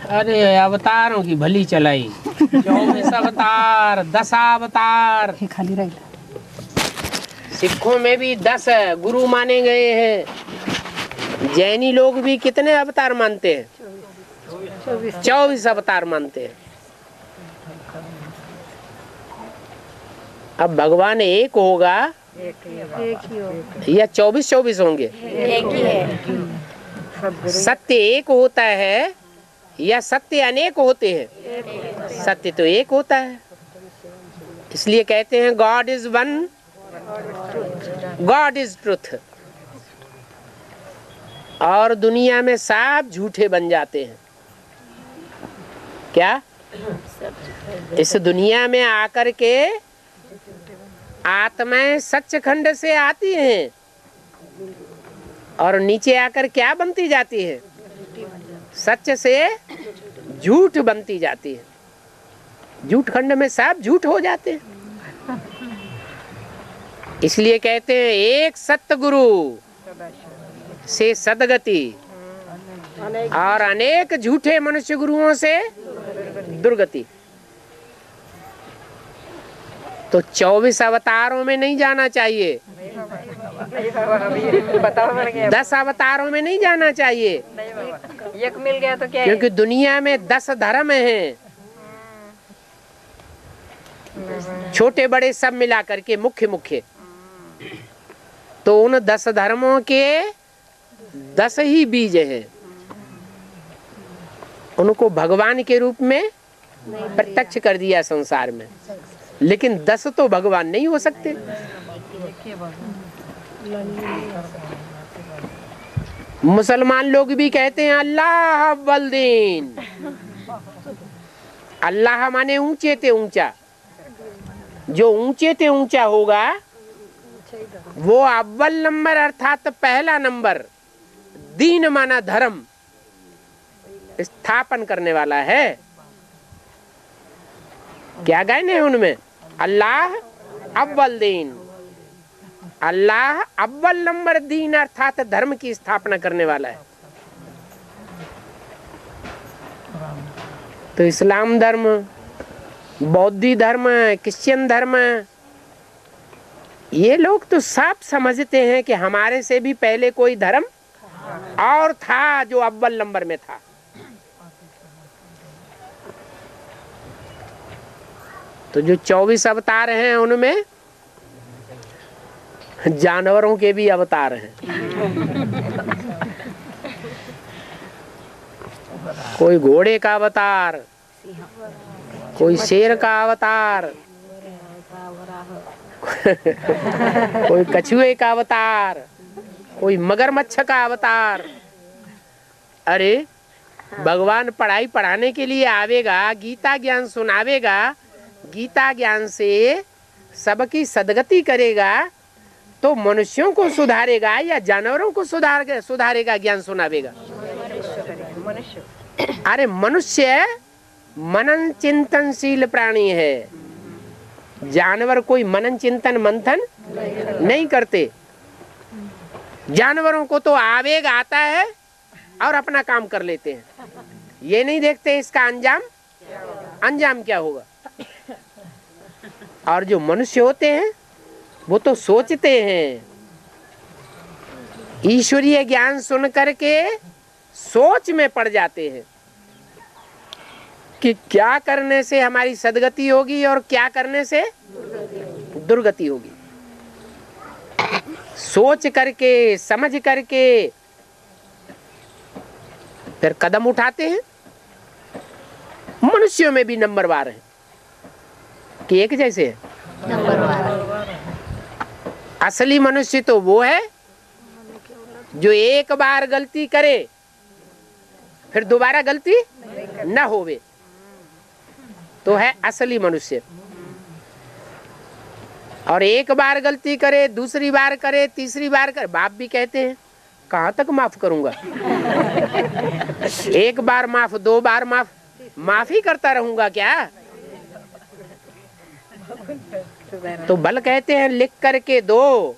अरे अवतारों की भली चलाई। 24 अवतार, 10 अवतार। खाली रही। सिखों में भी 10 गुरु माने गए हैं। जैनी लोग भी कितने अवतार मानते हैं? 24 अवतार मानते हैं। अब भगवान एक होगा या 24 होंगे? एक ही है। सत्य एक होता है या सत्य अनेक होते हैं? सत्य तो एक होता है। इसलिए कहते हैं God is one, God is truth. और दुनिया में सब झूठे बन जाते हैं। क्या? इस दुनिया में आकर के आत्माएं सच्चखंड से आती हैं और नीचे आकर क्या बनती जाती है? सच से झूठ बनती जाती है। झूठ खंड में सब झूठ हो जाते हैं। इसलिए कहते हैं एक सतगुरु से सदगति और अनेक झूठे मनुष्य गुरुओं से दुर्गति। तो 24 अवतारों में नहीं जाना चाहिए, 10 अवतारों में नहीं जाना चाहिए। एक मिल गया तो क्या है? क्योंकि दुनिया में 10 धर्म हैं, छोटे बड़े सब मिला करके मुख्य मुख्य। तो उन 10 धर्मों के 10 ही बीज हैं। उनको भगवान के रूप में प्रत्यक्ष कर दिया संसार में। लेकिन 10 तो भगवान नहीं हो सकते। मुसलमान लोग भी कहते हैं अल्लाह अव्वल दीन। अल्लाह माने ऊंचे ते ऊंचा। जो ऊंचे ते ऊंचा होगा वो अव्वल नंबर अर्थात पहला नंबर, दीन माना धर्म स्थापन करने वाला है। क्या गायन है उनमें? अल्लाह अव्वल दीन। अल्लाह अव्वल नंबर दीन अर्थात धर्म की स्थापना करने वाला है। तो इस्लाम धर्म, बौद्ध धर्म, क्रिश्चियन धर्म, ये लोग तो साफ समझते हैं कि हमारे से भी पहले कोई धर्म और था जो अव्वल नंबर में था। तो जो 24 अवतार हैं उनमें जानवरों के भी अवतार हैं। कोई घोड़े का अवतार, कोई शेर का अवतार, कोई कछुए का अवतार, कोई मगरमच्छ का अवतार। अरे भगवान पढ़ाई पढ़ाने के लिए आवेगा, गीता ज्ञान सुनावेगा, गीता ज्ञान से सबकी सदगति करेगा तो मनुष्यों को सुधारेगा या जानवरों को सुधारेगा? ज्ञान सुनावेगा। अरे मनुष्य मनन चिंतनशील प्राणी है। जानवर कोई मनन चिंतन मंथन नहीं करते। जानवरों को तो आवेग आता है और अपना काम कर लेते हैं। ये नहीं देखते इसका अंजाम क्या होगा। और जो मनुष्य होते हैं वो तो सोचते हैं। ईश्वरीय ज्ञान सुन करके सोच में पड़ जाते हैं कि क्या करने से हमारी सदगति होगी और क्या करने से दुर्गति होगी। सोच करके समझ करके फिर कदम उठाते हैं। मनुष्यों में भी नंबरवार है कि एक जैसे है? असली मनुष्य तो वो है जो एक बार गलती करे फिर दोबारा गलती न होवे, तो है असली मनुष्य। और एक बार गलती करे, दूसरी बार करे, तीसरी बार करे, बाप भी कहते हैं कहाँ तक माफ करूंगा। एक बार माफ, 2 बार माफ, माफी करता रहूंगा क्या? तो बल कहते हैं लिख करके दो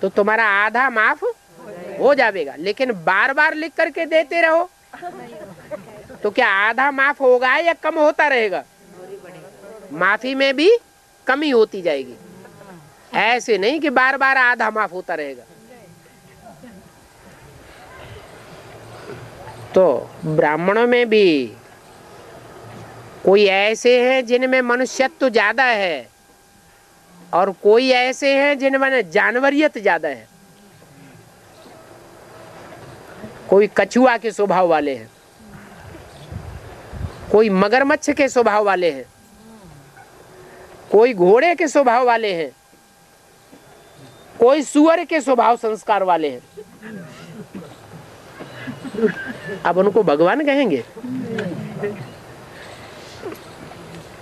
तो तुम्हारा आधा माफ हो जाएगा, लेकिन बार बार लिख करके देते रहो तो क्या आधा माफ होगा या कम होता रहेगा? माफी में भी कमी होती जाएगी। ऐसे नहीं कि बार बार आधा माफ होता रहेगा। तो ब्राह्मणों में भी कोई ऐसे हैं जिनमें मनुष्यत्व ज्यादा है और कोई ऐसे हैं जिनमें जानवरियत ज्यादा है। कोई कछुआ के स्वभाव वाले हैं, कोई मगरमच्छ के स्वभाव वाले हैं, कोई घोड़े के स्वभाव वाले हैं, कोई सुअर के स्वभाव संस्कार वाले हैं। अब उनको भगवान कहेंगे?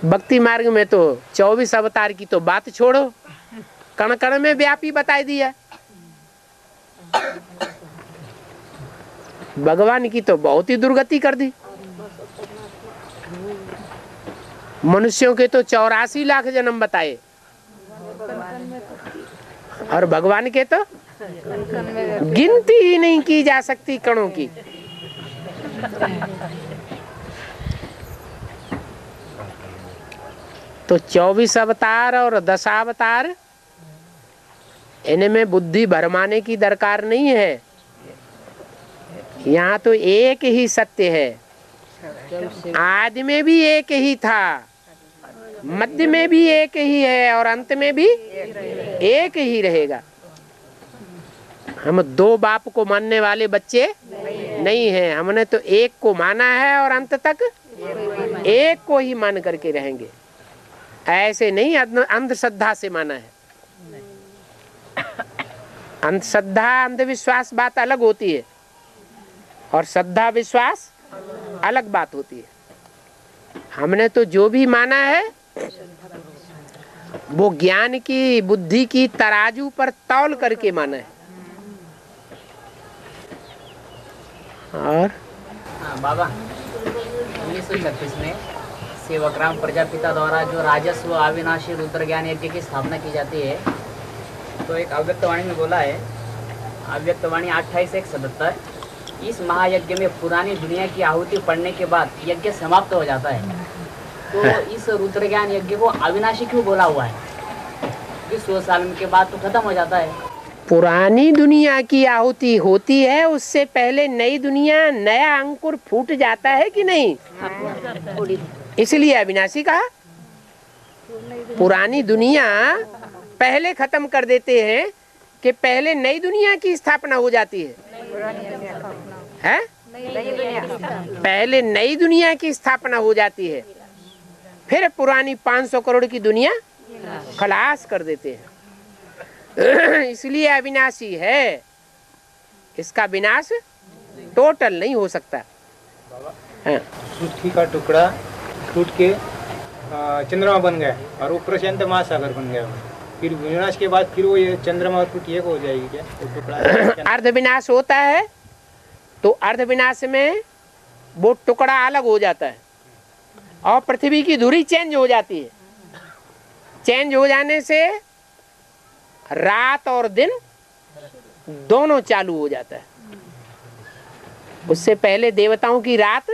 भक्ति मार्ग में तो 24 अवतार की तो बात छोड़ो, कण कण में व्यापी बता दिया। भगवान की तो बहुत ही दुर्गति कर दी। मनुष्यों के तो 84 लाख जन्म बताए और भगवान के तो गिनती ही नहीं की जा सकती कणों की। तो 24 अवतार और 10 अवतार, इनमें बुद्धि भरमाने की दरकार नहीं है। यहाँ तो एक ही सत्य है। आदि में भी एक ही था, मध्य में भी एक ही है और अंत में भी एक ही रहेगा। हम दो बाप को मानने वाले बच्चे नहीं हैं। हमने तो एक को माना है और अंत तक एक को ही मान करके रहेंगे। ऐसे नहीं अंधश्रद्धा से माना है। अंधश्रद्धा अंधविश्वास बात अलग होती है और श्रद्धा विश्वास अलग बात होती है। हमने तो जो भी माना है वो ज्ञान की बुद्धि की तराजू पर तौल करके माना है। और बाबा 1936 में सेवकराम प्रजापिता द्वारा जो राजस्व अविनाशी रुद्र ज्ञान यज्ञ की स्थापना की जाती है, तो एक अव्यक्तवाणी में बोला है, अव्यक्तवाणी 28:177, इस महायज्ञ में पुरानी दुनिया की आहुति पड़ने के बाद यज्ञ समाप्त हो जाता है। तो इस रुद्र ज्ञान यज्ञ को अविनाशी क्यों बोला हुआ है? 100 साल के बाद तो खत्म हो जाता है। पुरानी दुनिया की आहुति होती है, उससे पहले नई दुनिया, नया अंकुर फूट जाता है कि नहीं? इसलिए अविनाशी कहा। पुरानी दुनिया पहले खत्म कर देते हैं कि पहले नई दुनिया की स्थापना हो जाती है? पहले नई दुनिया की स्थापना हो जाती है, फिर पुरानी 500 करोड़ की दुनिया खलास कर देते हैं। इसलिए अविनाशी है, इसका विनाश टोटल नहीं हो सकता। हाँ। पृथ्वी का टुकड़ा टूट के चंद्रमा बन गया और वो प्रशांत महासागर बन गया। फिर विनाश के बाद फिर वो ये चंद्रमा और पृथ्वी एक हो जाएगी क्या? तो टुकड़ा अर्ध विनाश होता है तो अर्ध विनाश में वो टुकड़ा अलग हो जाता है और पृथ्वी की धुरी चेंज हो जाती है। चेंज हो जाने से रात और दिन दोनों चालू हो जाता है। उससे पहले देवताओं की रात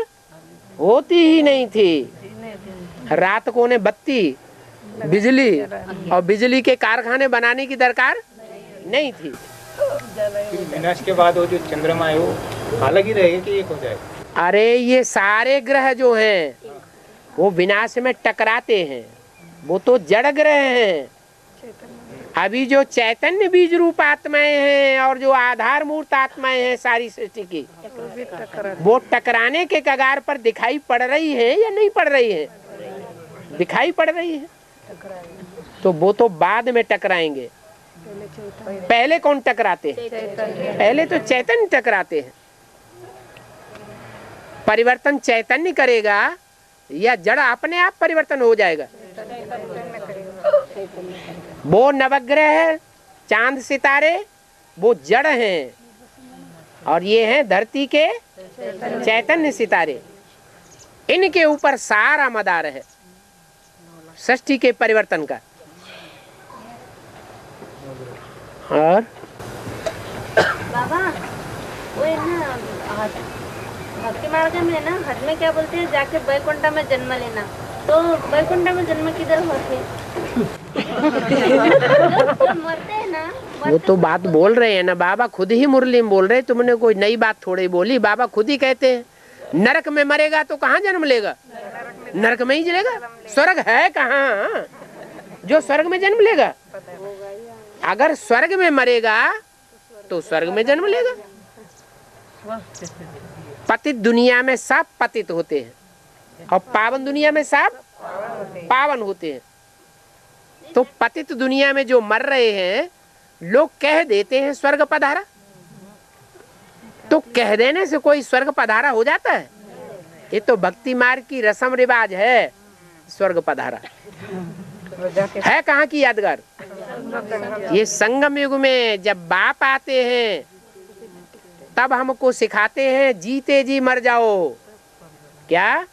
होती ही नहीं थी। रात को उन्हें बत्ती, बिजली और बिजली के कारखाने बनाने की दरकार नहीं थी। फिर विनाश के बाद वो जो चंद्रमा है वो अलग ही रहेगा कि एक हो जाएगा? अरे ये सारे ग्रह जो हैं वो विनाश में टकराते हैं, वो तो जड़ ग्रह हैं। अभी जो चैतन्य बीज रूप आत्माएं हैं और जो आधार मूर्त आत्माएं हैं सारी सृष्टि की, वो टकराने के कगार पर दिखाई पड़ रही है या नहीं पड़ रही है? दिखाई पड़ रही है। तो वो तो बाद में टकराएंगे। पहले कौन टकराते हैं? पहले तो चैतन्य टकराते हैं। परिवर्तन चैतन्य करेगा या जड़ अपने आप परिवर्तन हो जाएगा? वो नवग्रह, चांद, सितारे वो जड़ हैं और ये हैं धरती के चैतन्य सितारे। इनके ऊपर सारा मदार है सृष्टि के परिवर्तन का। और बाबा वो है ना भक्ति मार्ग में ना हद में क्या बोलते हैं, जाके बैकुंठ में जन्म लेना। तो बैकुंठ में जन्म किधर होते हैं? जो मरते हैं ना, वो तो बात बोल रहे हैं ना बाबा, खुद ही मुरली में बोल रहे, तुमने कोई नई बात थोड़ी बोली। बाबा खुद ही कहते हैं नरक में मरेगा तो कहाँ जन्म लेगा? नरक में ही जलेगा। स्वर्ग है कहाँ जो स्वर्ग में जन्म लेगा? अगर स्वर्ग में मरेगा तो स्वर्ग में जन्म लेगा। पतित दुनिया में सब पतित होते हैं और पावन दुनिया में सब पावन होते हैं। तो पतित दुनिया में जो मर रहे हैं लोग कह देते हैं स्वर्ग पधारा, तो कह देने से कोई स्वर्ग पधारा हो जाता है? ये तो भक्ति मार्ग की रस्म रिवाज है। स्वर्ग पधारा है कहाँ की यादगार? ये संगम युग में जब बाप आते हैं तब हमको सिखाते हैं जीते जी मर जाओ। क्या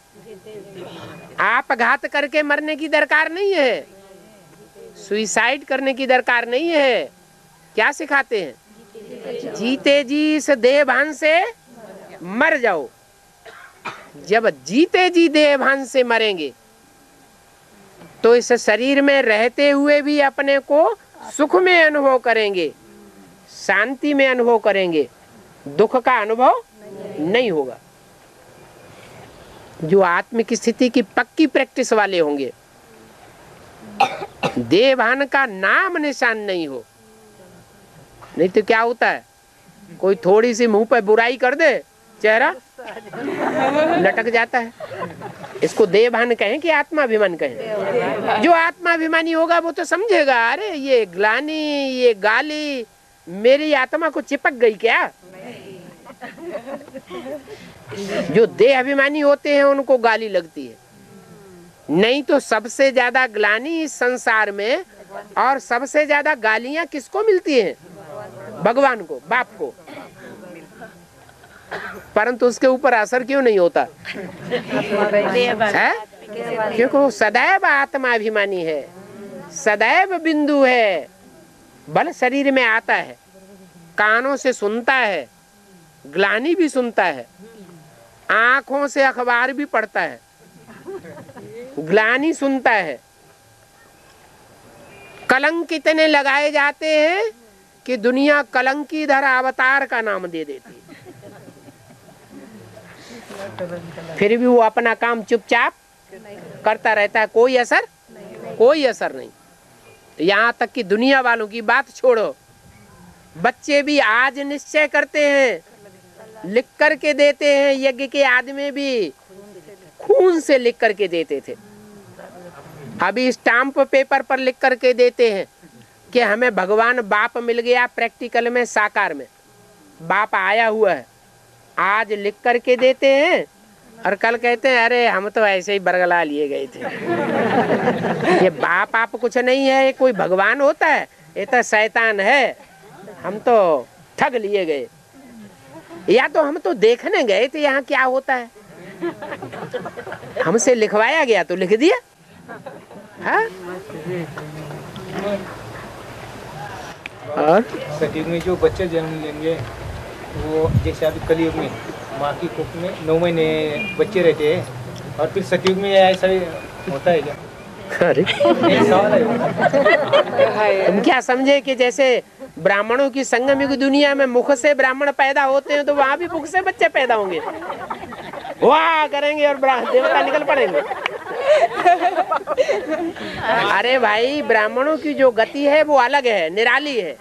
आपघात करके मरने की दरकार नहीं है, सुइसाइड करने की दरकार नहीं है। क्या सिखाते हैं? जीते जी इस देह भान से मर जाओ। जब जीते जी देह भान से मरेंगे तो इस शरीर में रहते हुए भी अपने को सुख में अनुभव करेंगे, शांति में अनुभव करेंगे, दुख का अनुभव नहीं होगा। जो आत्मिक स्थिति की पक्की प्रैक्टिस वाले होंगे, देह भान का नाम निशान नहीं हो। नहीं तो क्या होता है, कोई थोड़ी सी मुंह पे बुराई कर दे, चेहरा लटक जाता है। इसको देहभान कहें कि आत्माभिमान कहें? जो आत्माभिमानी होगा वो तो समझेगा, अरे ये ग्लानि, ये गाली मेरी आत्मा को चिपक गई क्या। जो देह अभिमानी होते हैं उनको गाली लगती है। नहीं तो सबसे ज्यादा ग्लानि इस संसार में और सबसे ज्यादा गालियां किसको मिलती हैं? भगवान को, बाप को। परंतु उसके ऊपर असर क्यों नहीं होता है? क्योंकि वो सदैव आत्माभिमानी है, सदैव बिंदु है। बल शरीर में आता है, कानों से सुनता है, ग्लानि भी सुनता है, आंखों से अखबार भी पढ़ता है, ग्लानि सुनता है। कलंक कितने लगाए जाते हैं कि दुनिया कलंकीधर अवतार का नाम दे देती है। फिर भी वो अपना काम चुपचाप करता रहता है, कोई असर नहीं। यहाँ तक कि दुनिया वालों की बात छोड़ो, बच्चे भी आज निश्चय करते हैं, लिख करके देते हैं। यज्ञ के आदमी भी खून से लिख करके देते थे, अभी स्टाम्प पेपर पर लिख करके देते हैं कि हमें भगवान बाप मिल गया। प्रैक्टिकल में, साकार में बाप आया हुआ है, आज लिख करके देते हैं और कल कहते हैं अरे हम तो ऐसे ही बरगला लिए गए थे। ये बाप आप कुछ नहीं है, ये कोई भगवान होता है? ये तो शैतान है, हम तो ठग लिए गए। या तो हम तो देखने गए थे यहाँ क्या होता है, हमसे लिखवाया गया तो लिख दिया। हाँ? और सतयुग में जो बच्चे जन्म लेंगे वो जैसे अभी कलयुग में माँ की कुख में 9 महीने बच्चे रहते हैं, और फिर सतयुग में ऐसा ही होता है क्या? अरे तुम क्या समझे कि जैसे ब्राह्मणों की संगम युग दुनिया में मुख से ब्राह्मण पैदा होते हैं तो वहाँ भी मुख से बच्चे पैदा होंगे, वाह करेंगे और देवता निकल पड़ेंगे। अरे भाई, ब्राह्मणों की जो गति है वो अलग है, निराली है।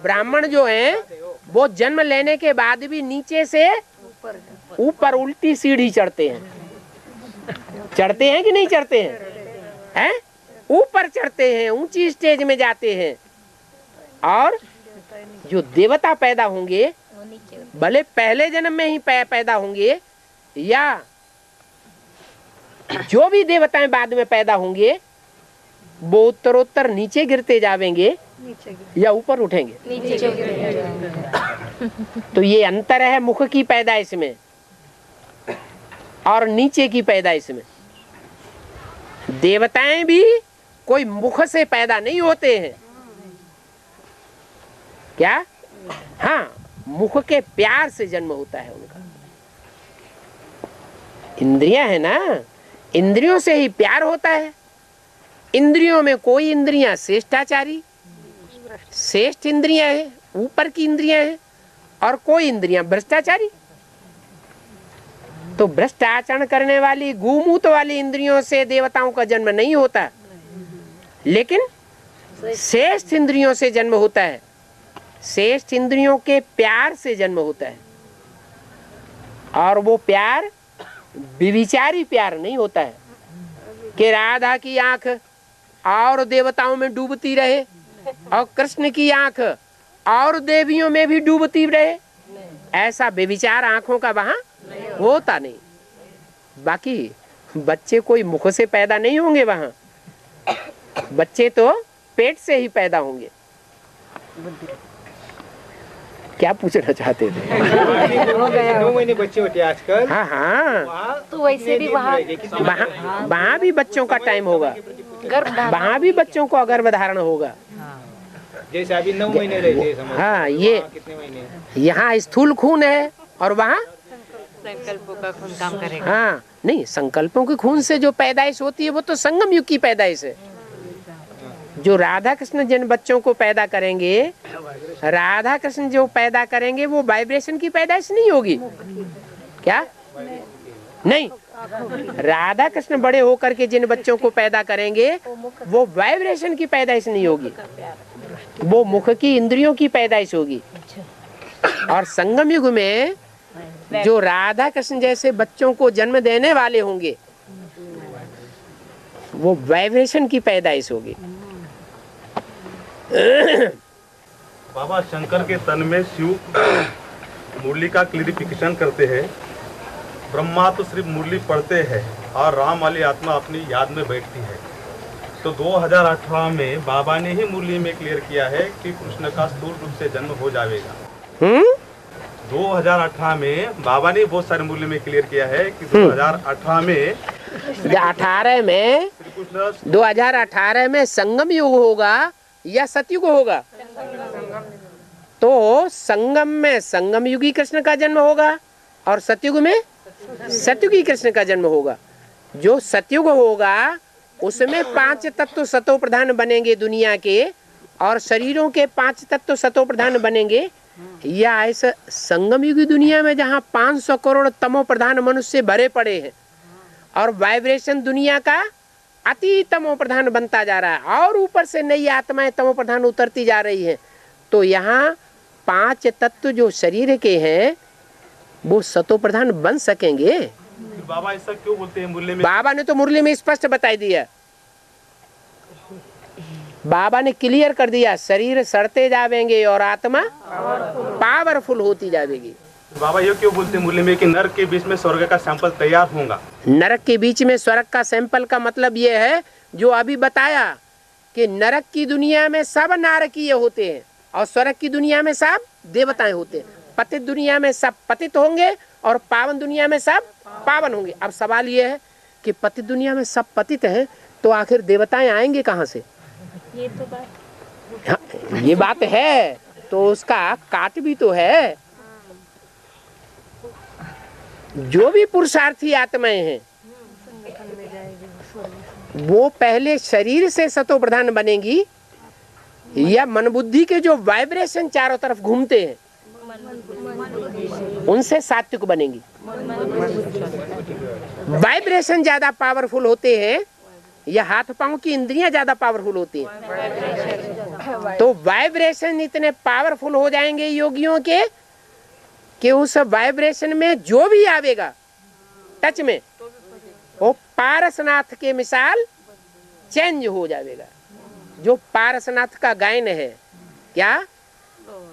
ब्राह्मण जो है वो जन्म लेने के बाद भी नीचे से ऊपर उल्टी सीढ़ी चढ़ते हैं। चढ़ते हैं कि नहीं चढ़ते हैं? हैं? ऊपर चढ़ते हैं, ऊंची स्टेज में जाते हैं। और जो देवता पैदा होंगे, भले पहले जन्म में ही पैदा होंगे या जो भी देवताएं बाद में पैदा होंगे, वो उत्तरोत्तर नीचे गिरते जावेंगे या ऊपर उठेंगे? तो ये अंतर है मुख की पैदाइश में और नीचे की पैदाइश में। देवताएं भी कोई मुख से पैदा नहीं होते हैं। क्या? हाँ, मुख के प्यार से जन्म होता है उनका। इंद्रियां है ना, इंद्रियों से ही प्यार होता है। इंद्रियों में कोई इंद्रियां श्रेष्ठाचारी, श्रेष्ठ इंद्रियां हैं, ऊपर की इंद्रियां हैं, और कोई इंद्रियां भ्रष्टाचारी। तो भ्रष्ट आचरण करने वाली गुमूत वाली इंद्रियों से देवताओं का जन्म नहीं होता, लेकिन श्रेष्ठ इंद्रियों से जन्म होता है। श्रेष्ठ इंद्रियों के प्यार से जन्म होता है, और वो प्यार विविचारी प्यार नहीं होता है कि राधा की आंख और देवताओं में डूबती रहे और कृष्ण की आंख और देवियों में भी डूबती रहे। ऐसा बेविचार आंखों का वहां होता नहीं। बाकी बच्चे कोई मुख से पैदा नहीं होंगे वहां, बच्चे तो पेट से ही पैदा होंगे। क्या पूछना चाहते थे? 9 महीने बच्चे होते हैं आजकल। हाँ हाँ, तो वैसे भी वहाँ वहाँ भी बच्चों का टाइम होगा, वहाँ भी बच्चों को गर्भधारण होगा। जैसे अभी 9 महीने रहते हैं समझ। हाँ, ये कितने महीने? यहाँ स्थूल खून है और वहाँ संकल्पों का खून काम करेगा। हाँ नहीं, संकल्पों के खून से जो पैदाइश होती है वो तो संगम युग की पैदाइश है। जो राधा कृष्ण जिन बच्चों को पैदा करेंगे, राधा कृष्ण जो पैदा करेंगे वो वाइब्रेशन की पैदाइश नहीं होगी क्या? नहीं, राधा कृष्ण बड़े होकर के जिन बच्चों को पैदा करेंगे वो वाइब्रेशन की पैदाइश नहीं होगी, वो मुख की इंद्रियों की पैदाइश होगी। और संगम युग में जो राधा कृष्ण जैसे बच्चों को जन्म देने वाले होंगे वो वाइब्रेशन की पैदाइश होगी। बाबा शंकर के तन में शिव मुरली का क्लियरिफिकेशन करते हैं। ब्रह्मा तो सिर्फ मुरली पढ़ते हैं और राम वाली आत्मा अपनी याद में बैठती है। तो 2018 में बाबा ने ही मुरली में क्लियर किया है कि कृष्ण का स्थूल रूप से जन्म हो जाएगा। 2018 में बाबा ने बहुत सारे मुरली में क्लियर किया है कि 2018 में 2018 में संगम युग होगा या सतयुग होगा? तो संगम में संगम युगी कृष्ण का जन्म होगा और सतयुग में सतयुगी कृष्ण का जन्म होगा। जो सतयुग होगा उसमें 5 तत्व सतो प्रधान बनेंगे दुनिया के, और शरीरों के 5 तत्व सतो प्रधान बनेंगे। या ऐसा संगम युगी दुनिया में जहाँ 500 करोड़ तमो प्रधान मनुष्य भरे पड़े हैं और वाइब्रेशन दुनिया का अति तमो प्रधान बनता जा रहा है, और ऊपर से नई आत्माएं तमो प्रधान उतरती जा रही हैं, तो यहाँ 5 तत्व जो शरीर के हैं वो सतो प्रधान बन सकेंगे? बाबा ऐसा क्यों बोलते हैं मुरली में? बाबा ने तो मुरली में स्पष्ट बता दिया, बाबा ने क्लियर कर दिया, शरीर सड़ते जाएंगे और आत्मा पावरफुल होती जाएगी। बाबा ये क्यों बोलते हैं मुरली में कि नरक के बीच में स्वर्ग का सैंपल तैयार होगा? नरक के बीच में स्वर्ग का सैंपल का मतलब ये है जो अभी बताया कि नरक की दुनिया में सब नारकीय होते हैं और स्वर्ग की दुनिया में सब देवताएं होते हैं। पतित दुनिया में सब पतित होंगे और पावन दुनिया में सब पावन होंगे। अब सवाल ये है कि पतित दुनिया में सब पतित हैं तो आखिर देवताएं आएंगे कहाँ से? ये तो बात, हाँ, ये बात है, तो उसका काट भी तो है। जो भी पुरुषार्थी आत्माएं हैं वो पहले शरीर से सतो प्रधान बनेंगी या मन बुद्धि के जो वाइब्रेशन चारों तरफ घूमते हैं उनसे सात्विक बनेंगी। वाइब्रेशन ज्यादा पावरफुल होते हैं या हाथ पांव की इंद्रियां ज्यादा पावरफुल होती हैं? तो वाइब्रेशन इतने पावरफुल हो जाएंगे योगियों के कि उस वाइब्रेशन में जो भी आवेगा टच में वो पारसनाथ के मिसाल चेंज हो जाएगा। जो पारसनाथ का गायन है, क्या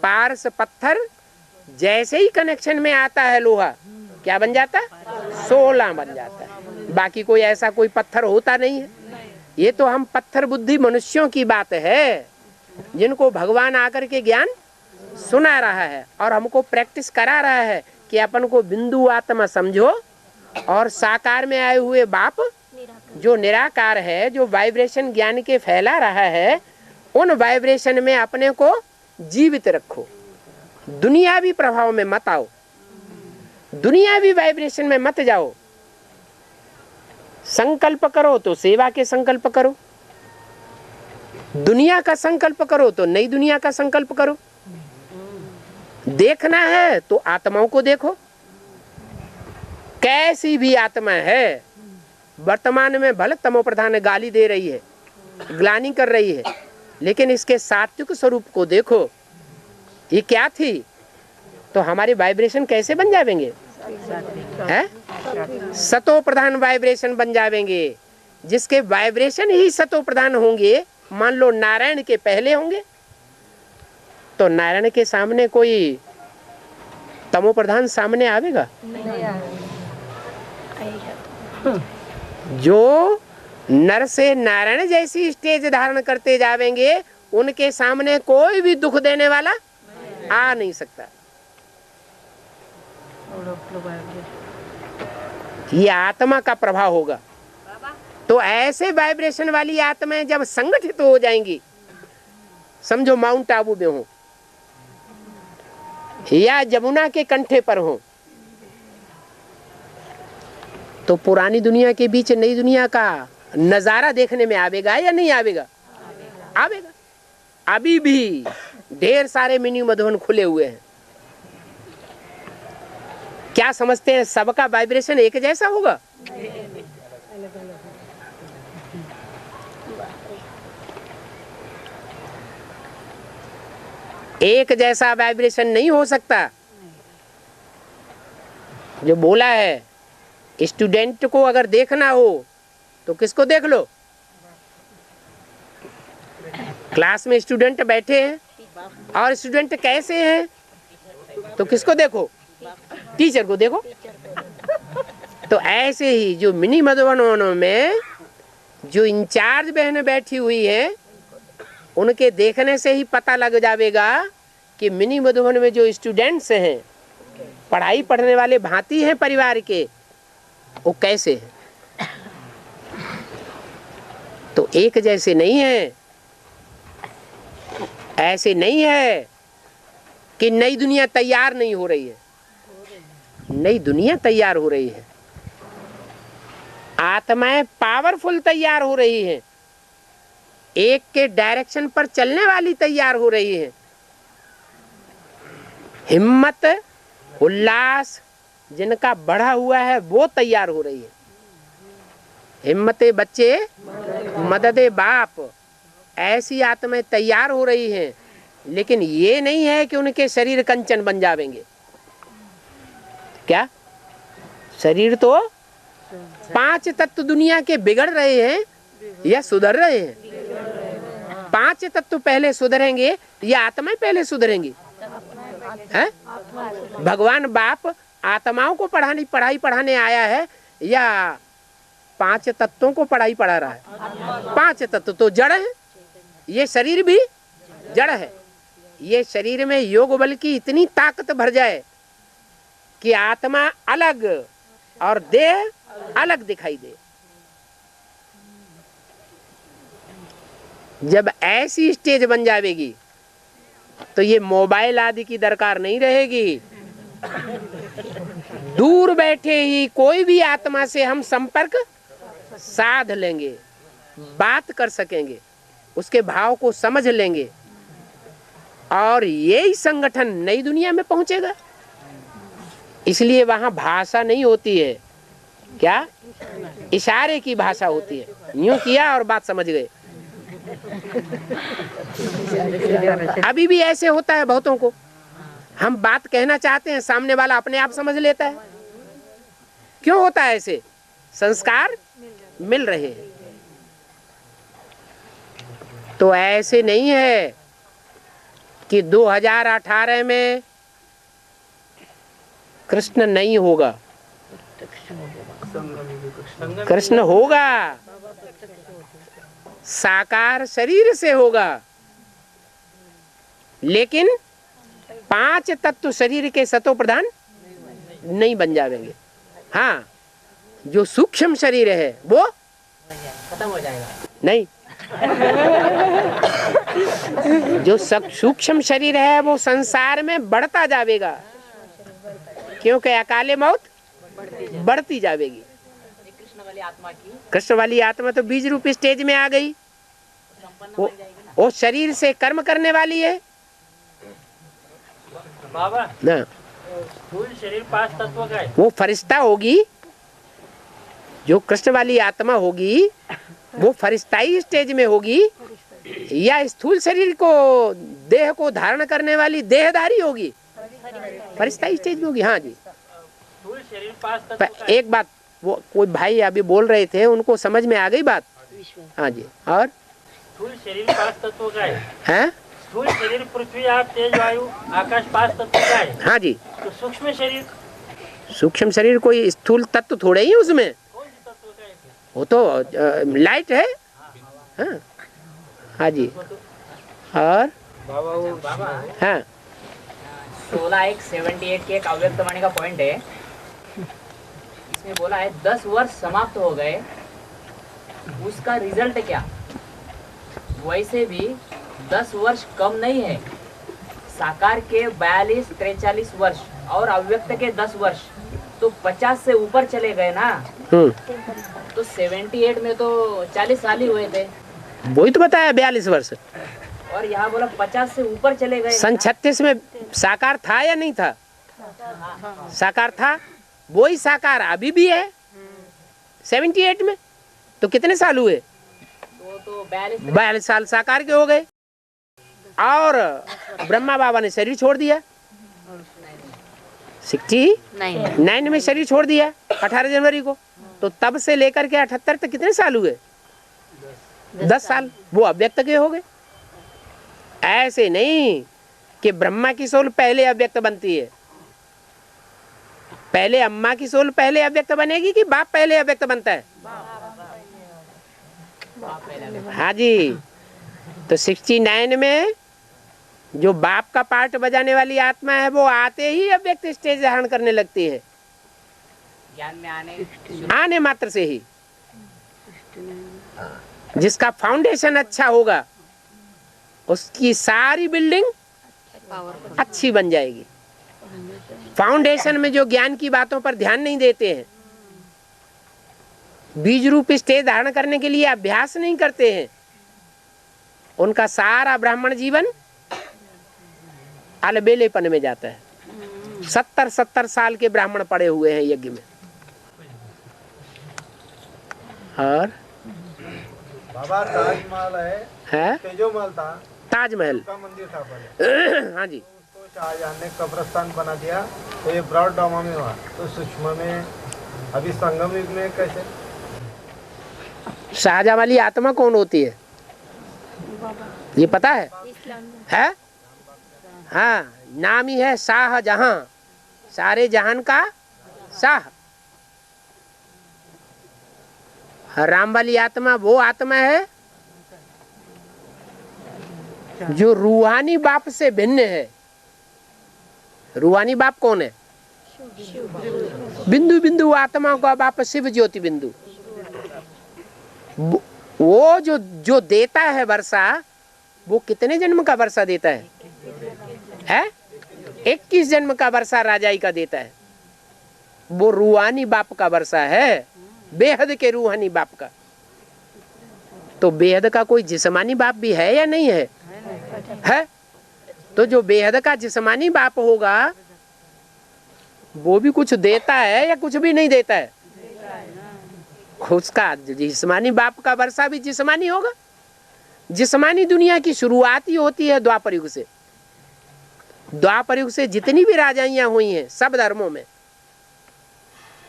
पारस पत्थर जैसे ही कनेक्शन में आता है लोहा क्या बन जाता है? 16 बन जाता है। बाकी कोई ऐसा कोई पत्थर होता नहीं है। ये तो हम पत्थर बुद्धि मनुष्यों की बात है जिनको भगवान आकर के ज्ञान सुना रहा है और हमको प्रैक्टिस करा रहा है कि अपन को बिंदु आत्मा समझो और साकार में आए हुए बाप जो निराकार है, जो वाइब्रेशन ज्ञान के फैला रहा है, उन वाइब्रेशन में अपने को जीवित रखो। दुनियावी प्रभाव में मत आओ, दुनियावी वाइब्रेशन में मत जाओ। संकल्प करो तो सेवा के संकल्प करो, दुनिया का संकल्प करो तो नई दुनिया का संकल्प करो। देखना है तो आत्माओं को देखो, कैसी भी आत्मा है वर्तमान में भले तमो प्रधान गाली दे रही है, ग्लानि कर रही है, लेकिन इसके सात्विक स्वरूप को देखो। ये क्या थी तो हमारे वाइब्रेशन कैसे बन जाएंगे? सतो प्रधान वाइब्रेशन बन जाएंगे। जिसके वाइब्रेशन ही सतो प्रधान होंगे, मान लो नारायण के पहले होंगे, तो नारायण के सामने कोई तमो प्रधान सामने आवेगा? जो नर से नारायण जैसी स्टेज धारण करते जावेंगे, उनके सामने कोई भी दुख देने वाला आ नहीं सकता। ये आत्मा का प्रभाव होगा। तो ऐसे वाइब्रेशन वाली आत्माएं जब संगठित हो जाएंगी, समझो माउंट आबू में हो या जमुना के कंठे पर हो, तो पुरानी दुनिया के बीच नई दुनिया का नजारा देखने में आवेगा या नहीं आवेगा? आवेगा। अभी भी ढेर सारे मिनी मधुबन खुले हुए हैं। क्या समझते हैं सबका वाइब्रेशन एक जैसा होगा? एक जैसा वाइब्रेशन नहीं हो सकता। जो बोला है, स्टूडेंट को अगर देखना हो तो किसको देख लो? क्लास में स्टूडेंट बैठे हैं और स्टूडेंट कैसे हैं तो किसको देखो? टीचर को देखो। तो ऐसे ही जो मिनी मधुबनों में जो इंचार्ज बहन बैठी हुई है, उनके देखने से ही पता लग जाएगा कि मिनी मधुबन में जो स्टूडेंट्स हैं, पढ़ाई पढ़ने वाले भांति हैं परिवार के, वो कैसे हैं। तो एक जैसे नहीं है। ऐसे नहीं है कि नई दुनिया तैयार नहीं हो रही है, नई दुनिया तैयार हो रही है। आत्माएं पावरफुल तैयार हो रही हैं, एक के डायरेक्शन पर चलने वाली तैयार हो रही है। हिम्मत उल्लास जिनका बढ़ा हुआ है वो तैयार हो रही है। हिम्मते बच्चे मददे बाप, ऐसी आत्माएं तैयार हो रही हैं। लेकिन ये नहीं है कि उनके शरीर कंचन बन जाएंगे। क्या शरीर तो 5 तत्व दुनिया के बिगड़ रहे हैं या सुधर रहे हैं? 5 तत्व पहले सुधरेंगे या आत्माएं पहले सुधरेंगी? हैं? भगवान बाप आत्माओं को पढ़ाई पढ़ाने आया है या 5 तत्वों को पढ़ाई पढ़ा रहा है? 5 तत्व तो जड़ है, ये शरीर भी जड़ है। ये शरीर में योग बल की इतनी ताकत भर जाए कि आत्मा अलग और देह अलग दिखाई दे। जब ऐसी स्टेज बन जाएगी तो ये मोबाइल आदि की दरकार नहीं रहेगी। दूर बैठे ही कोई भी आत्मा से हम संपर्क साध लेंगे, बात कर सकेंगे, उसके भाव को समझ लेंगे और यही संगठन नई दुनिया में पहुंचेगा। इसलिए वहां भाषा नहीं होती है, क्या इशारे की भाषा होती है। यूं किया और बात समझ गए। अभी भी ऐसे होता है बहुतों को, हम बात कहना चाहते हैं, सामने वाला अपने आप समझ लेता है। क्यों होता है ऐसे? संस्कार मिल रहे हैं। तो ऐसे नहीं है कि 2018 में कृष्ण नहीं होगा, कृष्ण होगा, साकार शरीर से होगा, लेकिन 5 तत्व शरीर के सतो प्रधान नहीं बन जाएंगे। हाँ, जो सूक्ष्म शरीर है वो खत्म हो जाएगा। नहीं, जो सूक्ष्म शरीर है वो संसार में बढ़ता जाएगा, क्योंकि अकाले मौत बढ़ती जाएगी। कृष्ण वाली आत्मा की कृष्ण वाली आत्मा तो बीज रूप स्टेज में आ गई, संपन्न वो बन जाएगी ना। वो शरीर से कर्म करने वाली है बाबा ना, स्थूल शरीर 5 तत्व का है। वो फरिश्ता होगी। जो कृष्ण वाली आत्मा होगी वो फरिश्ताई स्टेज में होगी, या स्थूल शरीर को देह को धारण करने वाली देहधारी होगी, फरिश्ताई स्टेज में होगी। हाँ जी, स्थूल शरीर 5 तत्व पर का है। एक बात, वो कोई भाई अभी बोल रहे थे, उनको समझ में आ गई बात। हाँ जी, और स्थूल शरीर 5 तत्व का है। हैं? स्थूल शरीर पृथ्वी, आप, तेज, वायु, आकाश 5 तत्व का है। हाँ जी, तो सूक्ष्म शरीर सूक्ष्म शरीर कोई स्थूल तत्व थोड़े ही उसमें, कौन सी तत्व का है? वो तो लाइट है। हाँ, हाँ जी, और बाबा वो बाबा हाँ 16/1/78 के एक अव्यक्त वाणी का पॉइंट है, इसमें बोला है 10 वर्ष समाप्त हो गए, उसका रिजल्ट क्या? वैसे भी 10 वर्ष कम नहीं है। साकार के 42-43 वर्ष और अव्यक्त के 10 वर्ष, तो 50 से ऊपर चले गए ना। तो 78 में तो 40 साल ही हुए थे, वही तो बताया 42 वर्ष। और यहाँ बोला 50 से ऊपर चले गए। सन 36 में साकार था या नहीं था? साकार था, वही साकार अभी भी है 78 में। तो कितने साल हुए? तो 42 साल साकार के हो गए। और ब्रह्मा बाबा ने शरीर छोड़ दिया 69 में शरीर छोड़ दिया 18 जनवरी को। तो तब से लेकर के 78 तक कितने साल हुए? 10 साल। वो अव्यक्त के हो गए। ऐसे नहीं कि ब्रह्मा की सोल पहले अव्यक्त बनती है। पहले अम्मा की सोल पहले अव्यक्त बनेगी कि बाप पहले अव्यक्त बनता है? हाँ जी, तो 69 में जो बाप का पार्ट बजाने वाली आत्मा है वो आते ही अव्यक्त स्टेज धारण करने लगती है, ज्ञान में आने मात्र से ही। जिसका फाउंडेशन अच्छा होगा उसकी सारी बिल्डिंग अच्छी बन जाएगी। फाउंडेशन में जो ज्ञान की बातों पर ध्यान नहीं देते हैं, बीज रूप स्टेज धारण करने के लिए अभ्यास नहीं करते हैं, उनका सारा ब्राह्मण जीवन अलबेलेपन में जाता है। 70 साल के ब्राह्मण पड़े हुए हैं यज्ञ में। और बाबा ताजमहल है, तेजोमहल था, ताजमहल का मंदिर था पहले। हाँ जी, उसको शाहजहां ने कब्रिस्तान बना दिया, तो ये ब्रॉड डामा में हुआ, तो सूक्ष्म में अभी संगम युग में कैसे? शाहजहां वाली आत्मा कौन होती है ये पता है? है? हाँ, नाम ही है शाहजहां, सारे जहान का शाह। राम वाली आत्मा वो आत्मा है जो रूहानी बाप से भिन्न है। रूहानी बाप कौन है? बिंदु बिंदु आत्मा का बाप शिव ज्योति बिंदु। वो जो देता है वर्षा, वो कितने जन्म का वर्षा देता है? 21 जन्म का वर्षा राजाई का देता है। वो रूहानी बाप का वर्षा है, बेहद के रूहानी बाप का। तो बेहद का कोई जिस्मानी बाप भी है या नहीं है? है। तो जो बेहद का जिस्मानी बाप होगा वो भी कुछ देता है या कुछ भी नहीं देता है? उसका जिस्मानी बाप का वर्षा भी जिस्मानी होगा। जिस्मानी दुनिया की शुरुआत ही होती है द्वापर युग से। द्वापर युग से जितनी भी राजाइयां हुई हैं सब धर्मों में,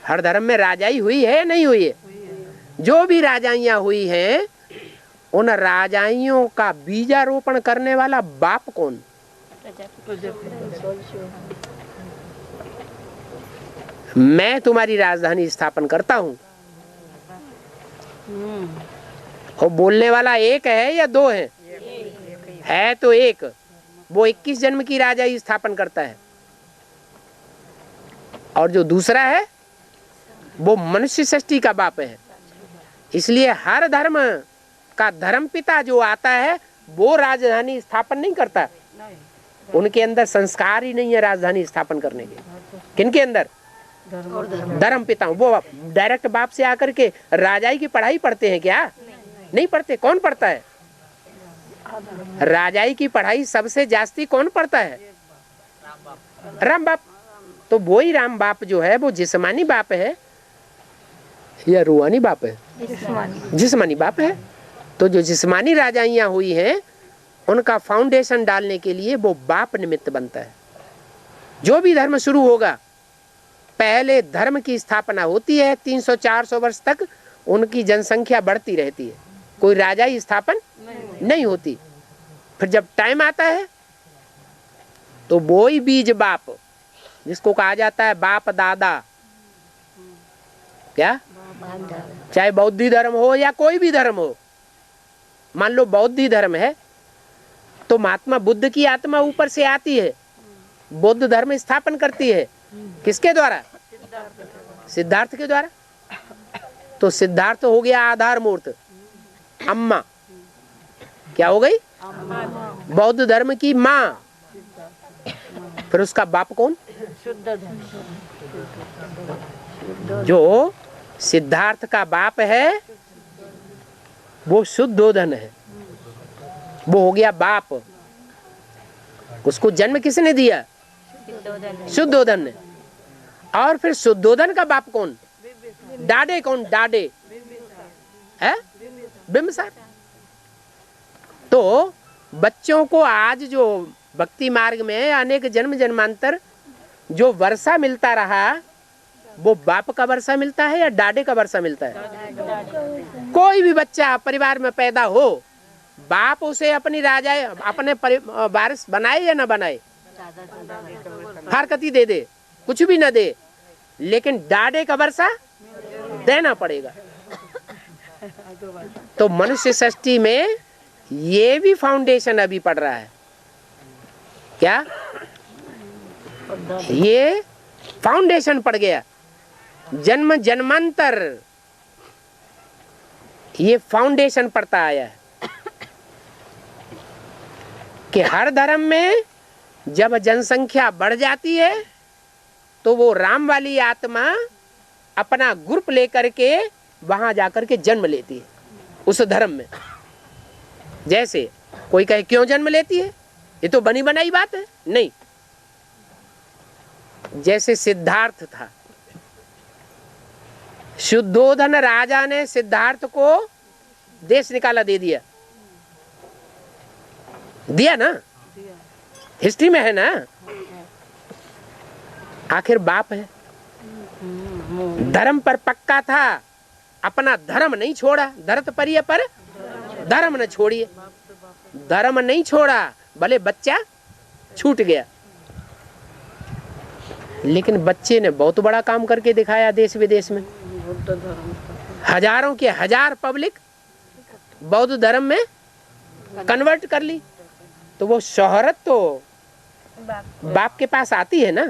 हर धर्म में राजाई हुई है या नहीं हुई है? जो भी राजाइयां हुई हैं उन राजाइयों का बीजारोपण करने वाला बाप कौन? मैं तुम्हारी राजधानी स्थापन करता हूं। और बोलने वाला एक है या दो है? है तो एक। वो 21 जन्म की राजाई स्थापन करता है। और जो दूसरा है वो मनुष्य सृष्टि का बाप है। इसलिए हर धर्म का धर्म पिता जो आता है वो राजधानी स्थापन नहीं करता। उनके अंदर संस्कार ही नहीं है राजधानी स्थापन करने के। किनके अंदर? धर्म पिता हूँ। वो डायरेक्ट बाप से आकर के राजाई की पढ़ाई पढ़ते हैं क्या? नहीं पढ़ते। कौन पढ़ता है? राजाई की पढ़ाई सबसे जास्ती कौन पढ़ता है? राम बाप। तो वो ही राम बाप जो है वो जिस्मानी बाप है या रूहानी बाप है? जिस्मानी बाप है। तो जो जिस्मानी राजाइयां हुई हैं उनका फाउंडेशन डालने के लिए वो बाप निमित्त बनता है। जो भी धर्म शुरू होगा पहले धर्म की स्थापना होती है, 300-400 वर्ष तक उनकी जनसंख्या बढ़ती रहती है, कोई राजाई स्थापन नहीं होती। फिर जब टाइम आता है तो वो ही बीज बाप, जिसको कहा जाता है बाप दादा, क्या चाहे बौद्धी धर्म हो या कोई भी धर्म हो। मान लो बौद्धी धर्म है तो महात्मा बुद्ध की आत्मा ऊपर से आती है, बौद्ध धर्म स्थापन करती है। किसके द्वारा? सिद्धार्थ के द्वारा। तो सिद्धार्थ हो गया आधार मूर्त, अम्मा क्या हो गई? बौद्ध धर्म की माँ। फिर उसका बाप कौन? जो सिद्धार्थ का बाप है वो शुद्धोधन है, वो हो गया बाप। उसको जन्म किसने दिया? शुद्धोधन ने। और फिर शुद्धोधन का बाप कौन? डाडे कौन? डाडे है बिंबसार। तो बच्चों को आज जो भक्ति मार्ग में अनेक जन्म जन्मांतर जो वर्षा मिलता रहा वो बाप का वर्षा मिलता है या डाडे का वर्षा मिलता है? कोई भी बच्चा परिवार में पैदा हो बाप उसे अपनी राजाए अपने वारिस बनाए या न बनाए, हरकती दे दे कुछ भी न दे, लेकिन डाडे का वर्षा देना पड़ेगा। तो मनुष्य सृष्टि में ये भी फाउंडेशन अभी पड़ रहा है। क्या? ये फाउंडेशन पड़ गया जन्म जन्मांतर, ये फाउंडेशन पड़ता आया है कि हर धर्म में जब जनसंख्या बढ़ जाती है तो वो राम वाली आत्मा अपना ग्रुप लेकर के वहां जाकर के जन्म लेती है उस धर्म में। जैसे कोई कहे क्यों जन्म लेती है, ये तो बनी बनाई बात है। नहीं, जैसे सिद्धार्थ था, शुद्धोधन राजा ने सिद्धार्थ को देश निकाला, दे दिया, दिया ना, हिस्ट्री में है ना। आखिर बाप है, धर्म पर पक्का था, अपना धर्म नहीं छोड़ा। धरत परिय पर धर्म न छोड़िए, धर्म नहीं छोड़ा, भले बच्चा छूट गया लेकिन बच्चे ने बहुत बड़ा काम करके दिखाया देश विदेश में। हजारों के हजार पब्लिक बौद्ध धर्म में कन्वर्ट कर ली। तो वो शोहरत तो बाप के पास आती है ना।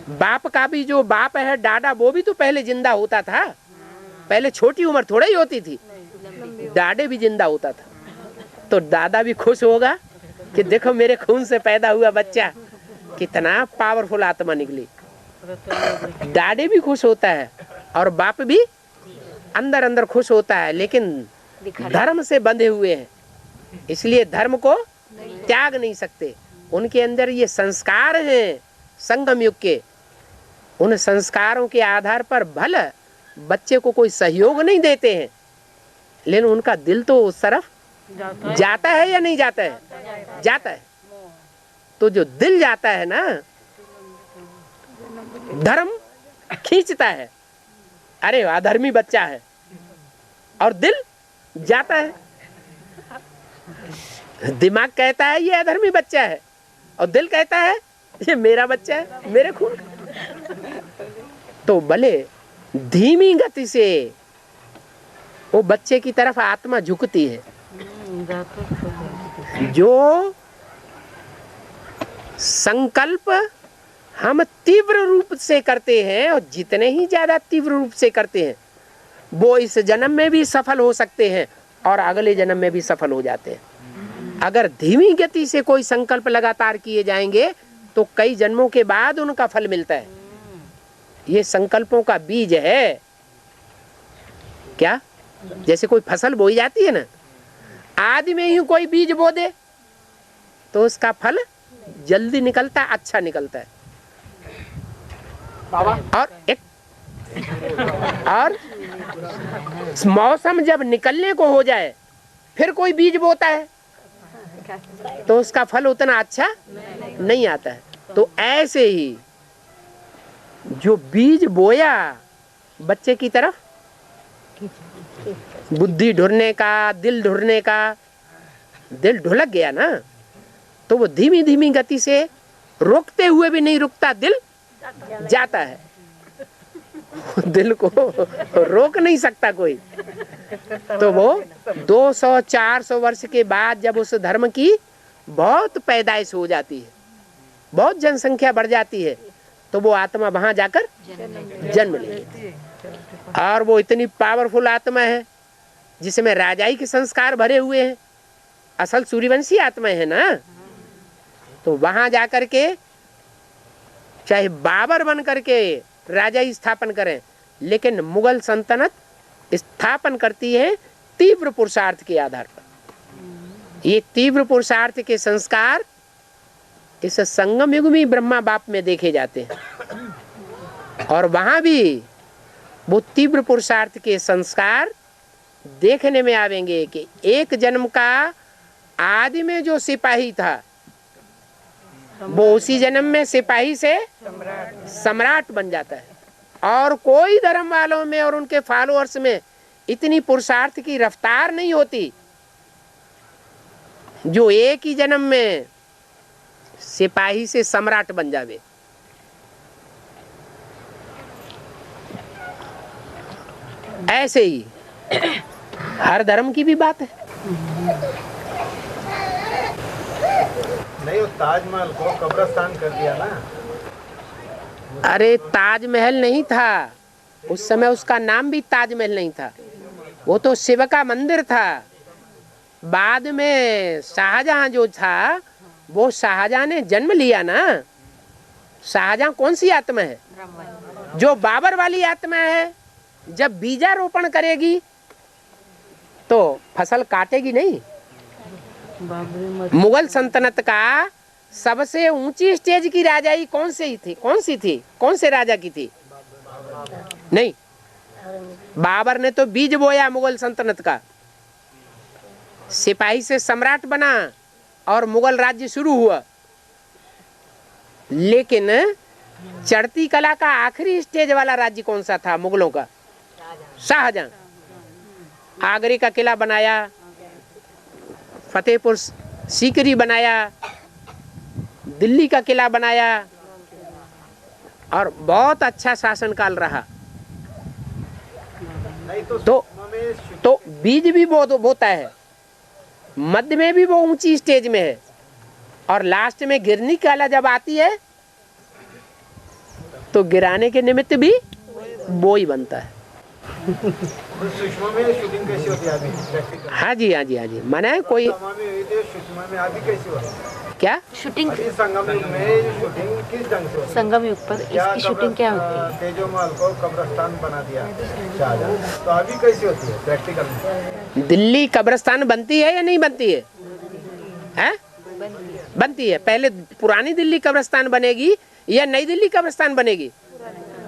बाप का भी जो बाप है डाडा, वो भी तो पहले जिंदा होता था, पहले छोटी उम्र थोड़ा ही होती थी, डाडे भी जिंदा होता था। तो दादा भी खुश होगा कि देखो मेरे खून से पैदा हुआ बच्चा, कितना पावरफुल आत्मा निकली। डाडे भी खुश होता है और बाप भी अंदर अंदर खुश होता है, लेकिन धर्म से बंधे हुए हैं, इसलिए धर्म को त्याग नहीं सकते। उनके अंदर ये संस्कार हैं संगम युग के, उन संस्कारों के आधार पर भले बच्चे को कोई सहयोग नहीं देते हैं, लेकिन उनका दिल तो उस तरफ जाता है या नहीं जाता है? जाता है। तो जो दिल जाता है ना, धर्म खींचता है, अरे अधर्मी बच्चा है, और दिल जाता है। दिमाग कहता है ये अधर्मी बच्चा है, और दिल कहता है ये मेरा बच्चा है, मेरे खून का। तो भले धीमी गति से वो बच्चे की तरफ आत्मा झुकती है। जो संकल्प हम तीव्र रूप से करते हैं, और जितने ही ज्यादा तीव्र रूप से करते हैं, वो इस जन्म में भी सफल हो सकते हैं और अगले जन्म में भी सफल हो जाते हैं। अगर धीमी गति से कोई संकल्प लगातार किए जाएंगे तो कई जन्मों के बाद उनका फल मिलता है। ये संकल्पों का बीज है। क्या? जैसे कोई फसल बोई जाती है ना, आदि में ही कोई बीज बो दे तो उसका फल जल्दी निकलता है, अच्छा निकलता है। और मौसम जब निकलने को हो जाए फिर कोई बीज बोता है तो उसका फल उतना अच्छा नहीं आता है। तो ऐसे ही जो बीज बोया बच्चे की तरफ, बुद्धि ढूंढने का, दिल ढूंढने का, दिल ढुलक गया ना तो वो धीमी धीमी गति से, रोकते हुए भी नहीं रुकता, दिल जाता है। दिल को रोक नहीं सकता कोई। तो वो 200-400 वर्ष के बाद जब उस धर्म की बहुत पैदाइश हो जाती है, बहुत जनसंख्या बढ़ जाती है, तो वो आत्मा वहां जाकर जन्म लेती है। और वो इतनी पावरफुल आत्मा है जिसमें राजाई के संस्कार भरे हुए हैं, असल सूर्यवंशी आत्मा है ना। तो वहां जाकर के चाहे बाबर बन करके राजाई स्थापन करें, लेकिन मुगल सल्तनत स्थापन करती है तीव्र पुरुषार्थ के आधार पर। ये तीव्र पुरुषार्थ के संस्कार इस संगम युग में ब्रह्मा बाप में देखे जाते हैं। और वहां भी वो तीव्र पुरुषार्थ के संस्कार देखने में आवेंगे कि एक जन्म का आदि में जो सिपाही था वो उसी जन्म में सिपाही से सम्राट बन जाता है। और कोई धर्म वालों में और उनके फॉलोअर्स में इतनी पुरुषार्थ की रफ्तार नहीं होती जो एक ही जन्म में सिपाही से सम्राट बन जावे। ऐसे ही हर धर्म की भी बात है। नहीं, वो ताजमहल को कब्रिस्तान कर दिया ना। अरे ताजमहल नहीं था उस समय, उसका नाम भी ताजमहल नहीं था, वो तो शिव का मंदिर था। बाद में शाहजहां जो था वो शाहजहां ने जन्म लिया ना। शाहजहां कौन सी आत्मा है? जो बाबर वाली आत्मा है। जब बीजारोपण करेगी तो फसल काटेगी नहीं। मुगल सल्तनत का सबसे ऊंची स्टेज की राजाई कौन सी थी? कौन से राजा की थी? नहीं, बाबर ने तो बीज बोया मुगल सल्तनत का, सिपाही से सम्राट बना और मुगल राज्य शुरू हुआ। लेकिन चढ़ती कला का आखिरी स्टेज वाला राज्य कौन सा था मुगलों का? शाहजहां। आगरे का किला बनाया, फतेहपुर सीकरी बनाया, दिल्ली का किला बनाया और बहुत अच्छा शासनकाल रहा। तो बीज भी बहुत बोता है, मध्य में भी वो ऊंची स्टेज में है और लास्ट में गिरनी काला जब आती है तो गिराने के निमित्त भी वो ही बनता है। सुषमा में शूटिंग कैसी होती है? हाँ जी, माने कोई सुषमा में आदि कैसी होती है? क्या शूटिंग संगम युग में शूटिंग किस ढंग से होती है? संगम युग पर इसकी शूटिंग क्या होती है? तेजोमहल को कब्रिस्तान बना दिया शाहजहां, तो अभी कैसी होती है प्रैक्टिकल में? दिल्ली कब्रिस्तान बनती है या नहीं बनती है? हैं? बनती है। पहले पुरानी दिल्ली कब्रिस्तान बनेगी या नई दिल्ली कब्रिस्तान बनेगी?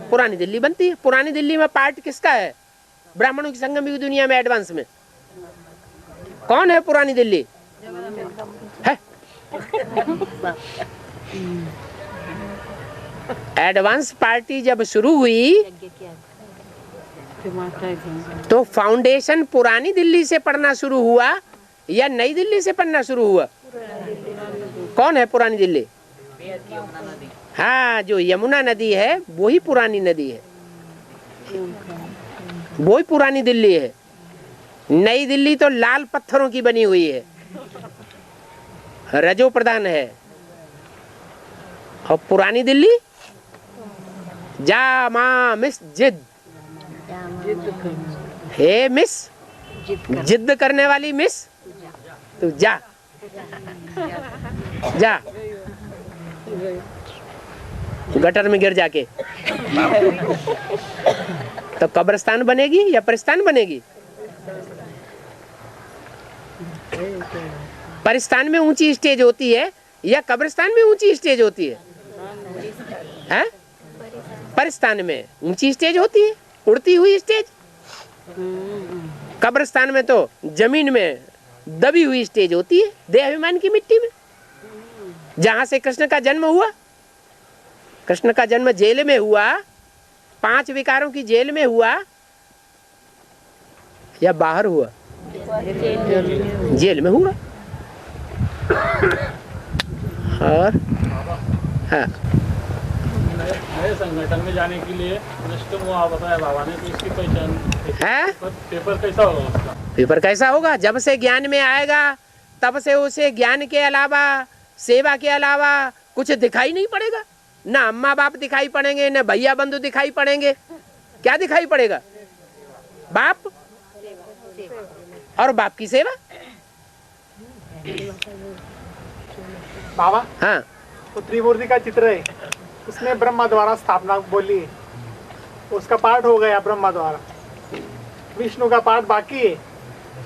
पुरानी दिल्ली बनती है। पुरानी दिल्ली में पार्ट किसका है? ब्राह्मणों की संगम युग दुनिया में एडवांस में कौन है? पुरानी दिल्ली है। एडवांस पार्टी जब शुरू हुई तो फाउंडेशन पुरानी दिल्ली से पढ़ना शुरू हुआ या नई दिल्ली से पढ़ना शुरू हुआ? कौन है पुरानी दिल्ली? हाँ, जो यमुना नदी है वही पुरानी नदी है, वही पुरानी दिल्ली है। नई दिल्ली तो लाल पत्थरों की बनी हुई है, रजो प्रधान है। और पुरानी दिल्ली जामा मस्जिद हे मिस, जिद करने वाली मिस, तू जा जा। गटर में गिर जाके। तो कब्रिस्तान बनेगी या परिस्तान बनेगी? परिस्तान में ऊंची स्टेज होती है या कब्रिस्तान में ऊंची स्टेज होती है? हैं? परिस्तान में ऊंची स्टेज होती है, उड़ती हुई स्टेज। कब्रिस्तान में तो जमीन में दबी हुई स्टेज होती है, देहाभिमान की मिट्टी में। जहां से कृष्ण का जन्म हुआ, कृष्ण का जन्म जेल में हुआ, 5 विकारों की जेल में हुआ या बाहर हुआ? जेल में हुआ। और हाँ, नए संगठन में जाने के लिए निष्ठम वो आप बताया बाबा ने, तो इसकी पहचान है? पेपर कैसा होगा उसका? पेपर कैसा होगा? जब से ज्ञान में आएगा तब से उसे ज्ञान के अलावा, सेवा के अलावा कुछ दिखाई नहीं पड़ेगा। ना अम्मा बाप दिखाई पड़ेंगे, ना भैया बंधु दिखाई पड़ेंगे। क्या दिखाई पड़ेगा? बाप और बाप की सेवा। बाबा, हाँ, वो त्रिमूर्ति का चित्र है, उसमें ब्रह्मा द्वारा स्थापना बोली है, उसका पाठ हो गया ब्रह्मा द्वारा। विष्णु का पाठ बाकी है,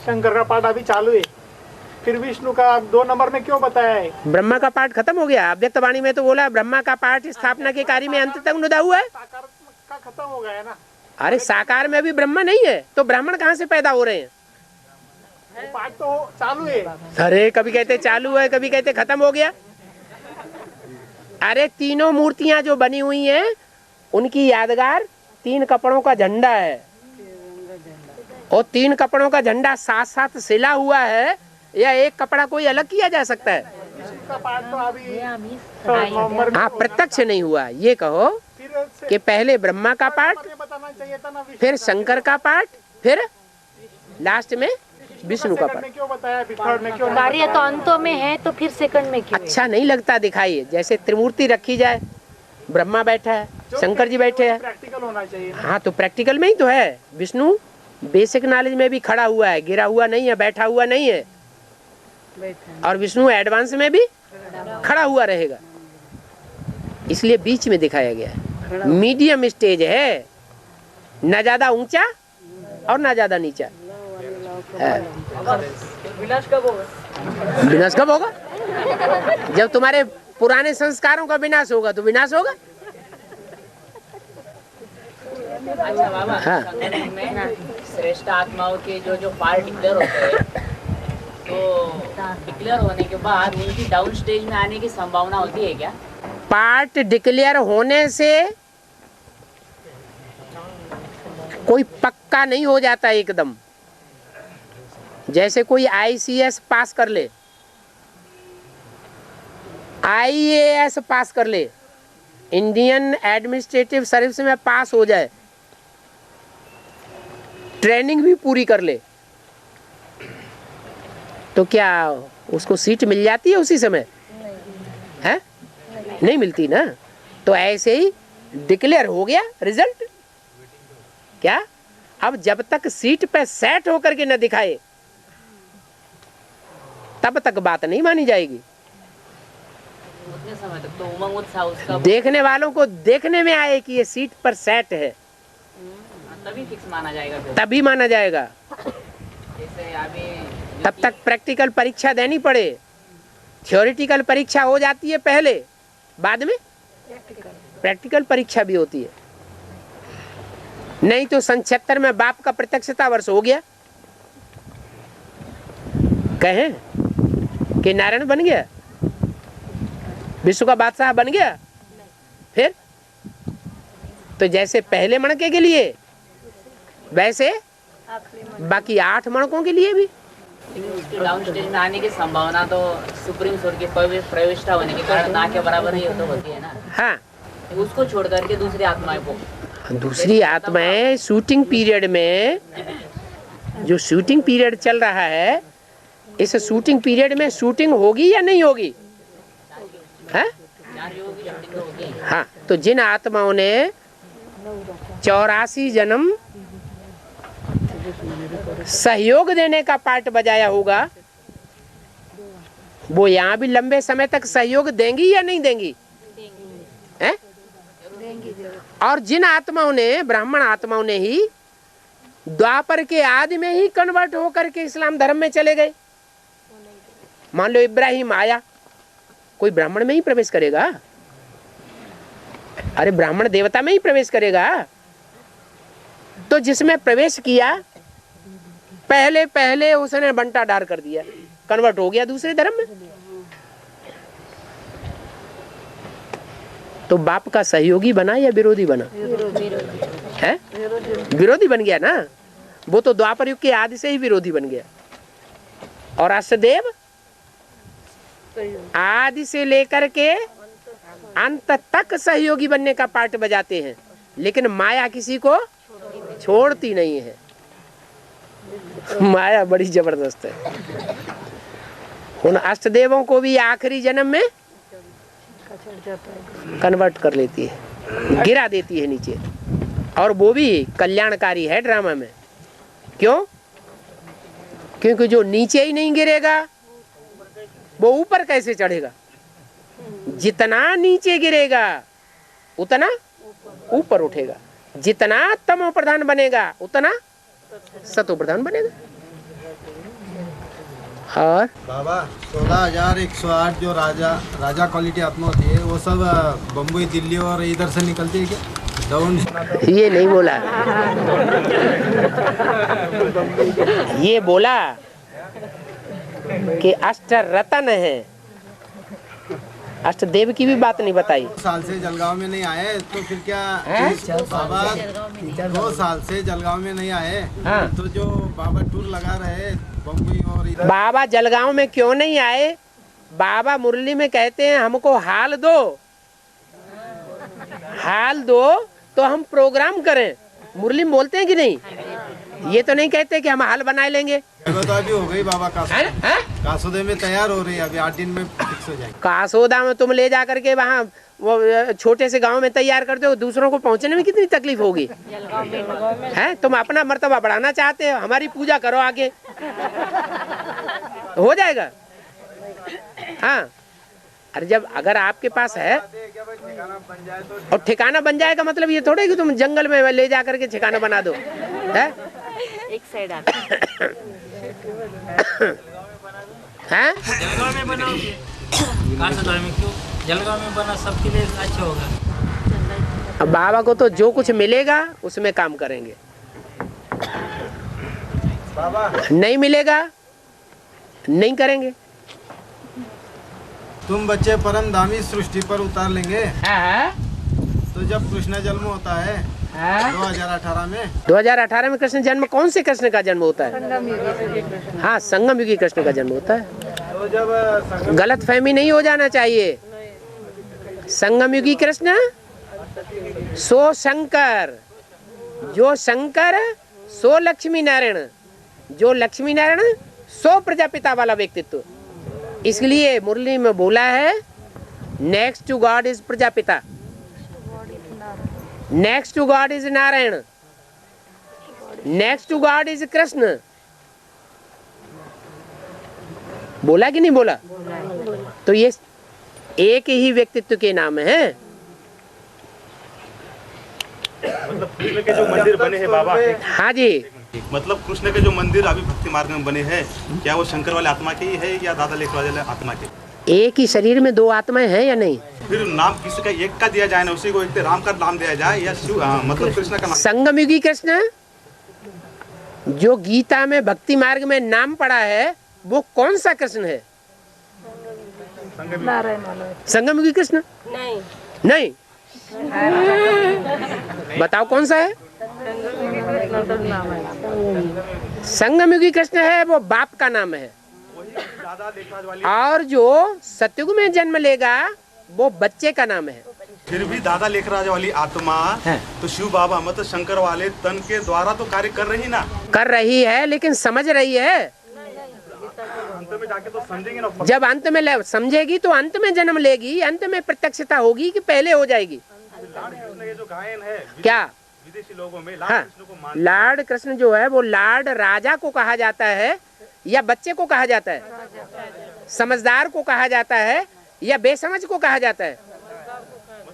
शंकर का पाठ अभी चालू है। फिर विष्णु का 2 नंबर में क्यों बताया है? ब्रह्मा का पाठ खत्म हो गया। अव्यक्त वाणी में तो बोला ब्रह्मा का पाठ स्थापना के कार्य में अंत तक नुदा हुआ है। साकार का खत्म हो गया है ना। अरे साकार में भी ब्रह्मा नहीं है तो ब्राह्मण कहाँ से पैदा हो रहे हैं? वो पाठ तो चालू है। अरे कभी कहते चालू है, कभी कहते खत्म हो गया। अरे तीनों मूर्तियां जो बनी हुई हैं उनकी यादगार 3 कपड़ों का झंडा है, और 3 कपड़ों का झंडा साथ साथ सिला हुआ है या एक कपड़ा कोई अलग किया जा सकता है? उसका पाठ तो अभी नवंबर में हाँ, प्रत्यक्ष नहीं हुआ। ये कहो फिर कि पहले ब्रह्मा का पाठ, ये बताना चाहिए था ना। फिर शंकर का पाठ, फिर लास्ट में विष्णु का सेकंड पाठ। में क्यों बताया? थर्ड में क्यों नहीं कार्य बताया? तो अंतों में है, तो फिर सेकंड में क्यों? अच्छा नहीं लगता दिखाइए। जैसे त्रिमूर्ति रखी जाए, ब्रह्मा बैठा है, शंकर जी बैठे हैं। प्रैक्टिकल होना चाहिए ना। हाँ, तो प्रैक्टिकल में ही तो है। विष्णु बेसिक नॉलेज में भी खड़ा हुआ है, गिरा हुआ नहीं है, बैठा हुआ नहीं है। और विष्णु एडवांस में भी खड़ा हुआ रहेगा, इसलिए बीच में दिखाया गया है। मीडियम स्टेज है, ना ज्यादा ऊंचा और ना ज्यादा नीचा। विनाश कब होगा? विनाश कब होगा? जब तुम्हारे पुराने संस्कारों का विनाश होगा तो विनाश होगा। अच्छा बाबा, हाँ। संगठन में श्रेष्ठ आत्माओं के जो पार्ट डिक्लेयर होते हैं, तो डिक्लेयर होने के बाद उनकी डाउन स्टेज में आने की संभावना होती है क्या? पार्ट डिक्लेयर होने से कोई पक्का नहीं हो जाता एकदम। जैसे कोई ICS पास कर ले, IAS पास कर ले, इंडियन एडमिनिस्ट्रेटिव सर्विस में पास हो जाए, ट्रेनिंग भी पूरी कर ले, तो क्या उसको सीट मिल जाती है उसी समय? है? नहीं मिलती ना। तो ऐसे ही डिक्लेयर हो गया रिजल्ट। क्या अब जब तक सीट पे सेट होकर के न दिखाए तब तक बात नहीं मानी जाएगी। उतने समय तक तो उमंग उत्साह उसका देखने वालों को देखने में आए कि ये सीट पर सेट है, तभी फिक्स माना जाएगा। फिर तभी माना जाएगा। जैसे अभी तब तक प्रैक्टिकल परीक्षा देनी पड़े। थ्योरेटिकल परीक्षा हो जाती है पहले, बाद में प्रैक्टिकल परीक्षा भी होती है। नहीं तो सन 76 में बाप का प्रत्यक्षता वर्ष हो गया। कहें कि नारायण बन गया, विश्व का बादशाह बन गया। फिर तो जैसे पहले मणके के लिए वैसे बाकी 8 मणकों के लिए भी। उसके डाउन स्टेज में आने की संभावना तो सुप्रीम कोर्ट की प्रविष्टा होने के कारण ना के बराबर ही तो होती है ना। हाँ, उसको छोड़ करके दूसरी आत्माएं को, दूसरी आत्माएं शूटिंग पीरियड में, जो शूटिंग पीरियड चल रहा है, इस शूटिंग पीरियड में शूटिंग होगी या नहीं होगी? है? हाँ, तो जिन आत्माओं ने 84 जन्म सहयोग देने का पार्ट बजाया होगा, वो यहाँ भी लंबे समय तक सहयोग देंगी या नहीं देंगी? हैं? और जिन आत्माओं ने, ब्राह्मण आत्माओं ने ही द्वापर के आदि में ही कन्वर्ट होकर के इस्लाम धर्म में चले गए। मान लो इब्राहिम आया, कोई ब्राह्मण में ही प्रवेश करेगा? अरे ब्राह्मण देवता में ही प्रवेश करेगा। तो जिसमें प्रवेश किया पहले पहले उसने बंटा डार कर दिया, कन्वर्ट हो गया दूसरे धर्म में। तो बाप का सहयोगी बना या विरोधी बना? है विरोधी बन गया ना। वो तो द्वापर युग के आदि से ही विरोधी बन गया। और अष्टदेव आदि से लेकर के अंत तक सहयोगी बनने का पार्ट बजाते हैं, लेकिन माया किसी को छोड़ती नहीं है। माया बड़ी जबरदस्त है। उन अष्टदेवों को भी आखिरी जन्म में कन्वर्ट कर लेती है, गिरा देती है नीचे। और वो भी कल्याणकारी है ड्रामा में। क्यों? क्योंकि जो नीचे ही नहीं गिरेगा वो ऊपर कैसे चढ़ेगा? जितना नीचे गिरेगा उतना ऊपर उठेगा, जितना तमो प्रधान बनेगा उतना सतो प्रधान बनेगा। और बाबा 16,108 जो राजा क्वालिटी आत्मा होती है वो सब बम्बई, दिल्ली और इधर से निकलती है क्या? डाउन ये नहीं बोला, ये बोला कि अष्ट रतन है। अष्टदेव की भी बात नहीं बताई। 2 साल से जलगांव में नहीं आए तो फिर क्या बाबा? 2 साल से जलगांव में नहीं आए तो जो बाबा टूर लगा रहे बम्बई और इधर। बाबा जलगांव में क्यों नहीं आए? बाबा मुरली में कहते हैं हमको हाल दो, हाल दो तो हम प्रोग्राम करें। मुरली में बोलते हैं कि नहीं? ये तो नहीं कहते कि हम हाल बना लेंगे। तो अभी हो गई बाबा कासोदे में तैयार हो रही है, अभी 8 दिन में फिक्स हो जाएगी। कासोदा में तुम ले जा करके वहाँ वो छोटे से गांव में तैयार करते हो, दूसरों को पहुंचने में कितनी तकलीफ होगी? है तुम अपना मर्तबा बढ़ाना चाहते हो, हमारी पूजा करो आगे, हो जाएगा। हाँ, अरे जब अगर आपके पास है और ठिकाना बन जाएगा, मतलब ये थोड़े कि तुम जंगल में ले जा करके ठिकाना बना दो। है एक साइड आप हैं? जलगांव में बनाओगे? क्यों? जलगांव में बना सबके लिए अच्छा होगा। अब बाबा को तो जो कुछ मिलेगा उसमें काम करेंगे, बाबा नहीं मिलेगा नहीं करेंगे। तुम बच्चे परम धामी सृष्टि पर उतार लेंगे। तो जब कृष्ण जन्म होता है 2018 में 2018 में कृष्ण जन्म, कौन से कृष्ण का जन्म होता है? हाँ, संगम युगी कृष्ण का जन्म होता है। तो जब गलत फहमी नहीं हो जाना चाहिए। संगम युगी कृष्ण सो शंकर, जो शंकर सो लक्ष्मी नारायण, जो लक्ष्मी नारायण सो प्रजापिता वाला व्यक्तित्व। इसलिए मुरली में बोला है next to God is Prajapita, next to God is Narayan, next to God is Krishna. बोला कि नहीं बोला? तो ये एक ही व्यक्तित्व के नाम है। मतलब कृष्ण के जो मंदिर बने हैं बाबा, हाँ जी, मतलब कृष्ण के जो मंदिर अभी भक्ति मार्ग में बने हैं, क्या वो शंकर वाले आत्मा के ही है या दादा लेखराज वाले आत्मा के? एक ही शरीर में 2 आत्माएं हैं या नहीं? फिर नाम किसी का एक का दिया जाए ना, उसी को एक राम का नाम दिया जाए या शिव मतलब कृष्ण का नाम? संगम युगी कृष्ण जो गीता में भक्ति मार्ग में नाम पड़ा है वो कौन सा कृष्ण है? संगम युगी कृष्ण नहीं। बताओ कौन सा है? संगम युगी कृष्ण है, वो बाप का नाम है। और जो सतयुग में जन्म लेगा वो बच्चे का नाम है। फिर भी दादा लेखराज वाली आत्मा तो शिव बाबा मतलब शंकर वाले तन के द्वारा तो कार्य कर रही ना, कर रही है, लेकिन समझ रही है। अंत में जाके तो समझेंगे ना। जब अंत में समझेगी तो अंत में जन्म लेगी, अंत में प्रत्यक्षता होगी कि पहले हो जाएगी। ये जो गायन है क्या विदेशी लोगों में हाँ, लार्ड कृष्ण जो है वो लार्ड राजा को कहा जाता है या बच्चे को कहा जाता है? समझदार को कहा जाता है या बेसमझ को कहा जाता है?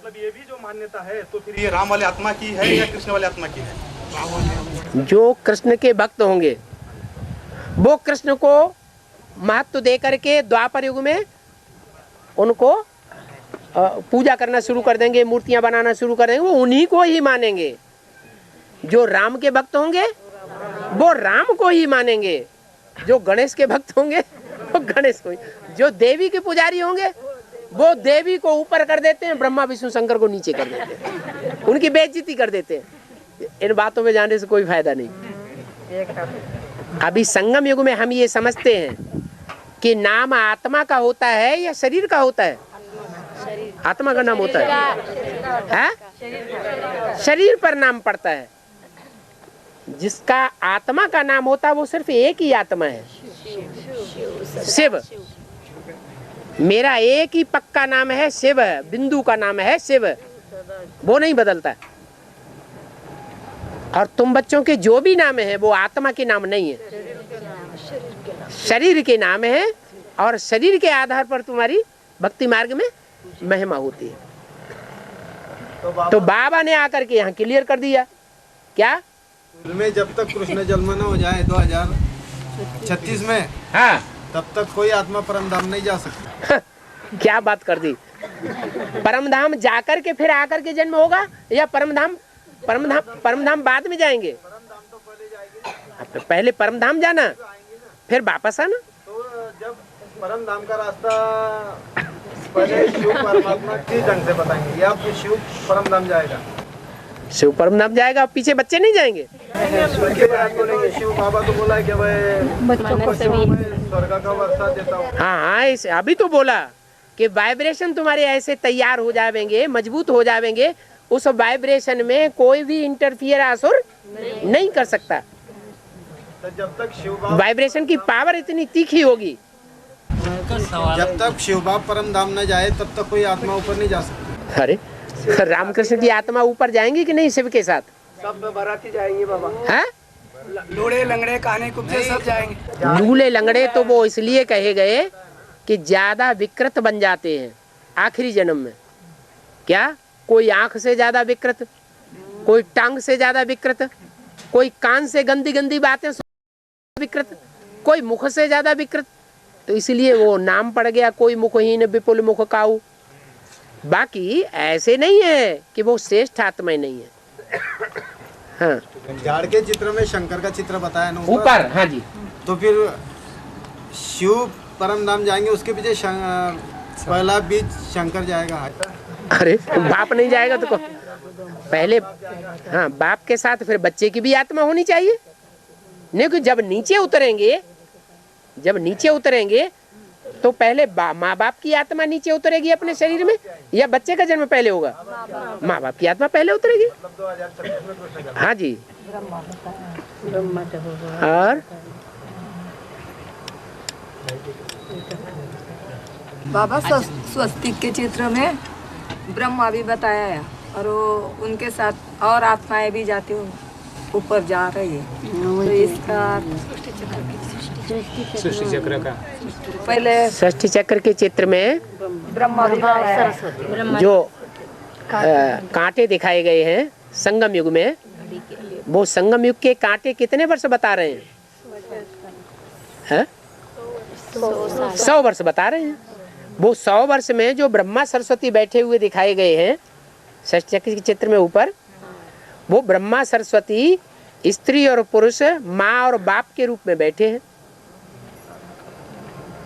मतलब ये भी जो मान्यता है तो फिर ये राम वाले आत्मा की है या कृष्ण वाले आत्मा की है? जो कृष्ण के भक्त होंगे वो कृष्ण को महत्व दे करके द्वापर युग में उनको पूजा करना शुरू कर देंगे, मूर्तियां बनाना शुरू कर देंगे, वो उन्हीं को ही मानेंगे। जो राम के भक्त होंगे वो राम को ही मानेंगे, जो गणेश के भक्त होंगे वो गणेश को ही, जो देवी के पुजारी होंगे वो देवी को ऊपर कर देते हैं, ब्रह्मा विष्णु शंकर को नीचे कर देते हैं, उनकी बेइज्जती कर देते हैं। इन बातों में जाने से कोई फायदा नहीं। अभी संगम युग में हम ये समझते हैं कि नाम आत्मा का होता है या शरीर का होता है? आत्मा का नाम होता है? शरीर पर नाम पड़ता है। जिसका आत्मा का नाम होता है वो सिर्फ एक ही आत्मा है, शिव। मेरा एक ही पक्का नाम है शिव, बिंदु का नाम है शिव, वो नहीं बदलता। और तुम बच्चों के जो भी नाम है वो आत्मा के नाम नहीं है, शरीर के नाम है। और शरीर के आधार पर तुम्हारी भक्ति मार्ग में महिमा होती है। तो बाबा ने आकर के यहाँ क्लियर कर दिया क्या? में जब तक कृष्ण जन्म न हो जाए 2036 में, हाँ, तब तक कोई आत्मा परम धाम नहीं जा सकती। क्या बात कर दी? परम धाम जाकर के फिर आकर के जन्म होगा या परम धाम बाद में जाएंगे? पहले परम धाम जाना फिर वापस आना। तो जब परम धाम का रास्ता पहले शिव परमात्मा किस ढंग से बताएंगे, या फिर शिव परम धाम जाएगा? शिव परम धाम जाएगा, पीछे बच्चे नहीं जाएंगे? शिव बाबा तो बोला है कि मैं स्वर्ग का वर्षा देता हूँ। हाँ, अभी तो बोला कि वाइब्रेशन तुम्हारे ऐसे तैयार हो जाएंगे, मजबूत हो जाएंगे, उस वाइब्रेशन में कोई भी इंटरफियर असुर नहीं कर सकता। तो जब तक वाइब्रेशन की पावर इतनी तीखी होगी, जब तक शिव बाप परम धाम न जाए तब तक कोई आत्मा ऊपर नहीं जा सकती। अरे रामकृष्ण की आत्मा ऊपर जाएंगी कि नहीं शिव के साथ? सब बाराती जाएंगे बाबा। है? लूड़े लंगड़े काने कुब्जे सब जाएंगे। लूले लंगड़े तो वो इसलिए कहे गए कि ज्यादा विकृत बन जाते हैं आखिरी जन्म में। क्या? कोई आंख से ज्यादा विकृत, कोई टांग से ज्यादा विकृत, कोई कान से गंदी गंदी बातें विकृत, कोई मुख से ज्यादा विकृत। तो इसलिए वो नाम पड़ गया कोई मुखहीन विपुल मुख काऊ। बाकी ऐसे नहीं है कि वो श्रेष्ठ आत्मा नहीं है। हाँ, झाड़ के चित्र में शंकर का चित्र बताया ना ऊपर। हाँ जी। तो फिर शिव परम धाम जाएंगे, उसके पीछे पहला बीज शंकर जाएगा। अरे बाप नहीं जाएगा तो पहले, हाँ, बाप के साथ फिर बच्चे की भी आत्मा होनी चाहिए। नहीं कि जब नीचे उतरेंगे तो पहले माँ बाप की आत्मा नीचे उतरेगी अपने शरीर में, या बच्चे का जन्म पहले होगा? माँ बाप की आत्मा पहले उतरेगी। हाँ जी। और बाबा स्वस्तिक के चित्र में ब्रह्मा भी बताया है, और वो उनके साथ और आत्माएं भी जाती हूँ ऊपर जा रही है। तो इसका सृष्टि चक्र का पहले षष्ठी चक्र के चित्र में ब्रह्मा भी बताया जो कांटे दिखाए गए हैं संगम युग में, वो संगम युग के कांटे कितने वर्ष बता रहे हैं? 100 वर्ष बता रहे हैं। वो 100 वर्ष में जो ब्रह्मा सरस्वती बैठे हुए दिखाए गए हैं षष्ठी चक्र के चित्र में ऊपर, वो ब्रह्मा सरस्वती स्त्री और पुरुष, माँ और बाप के रूप में बैठे हैं।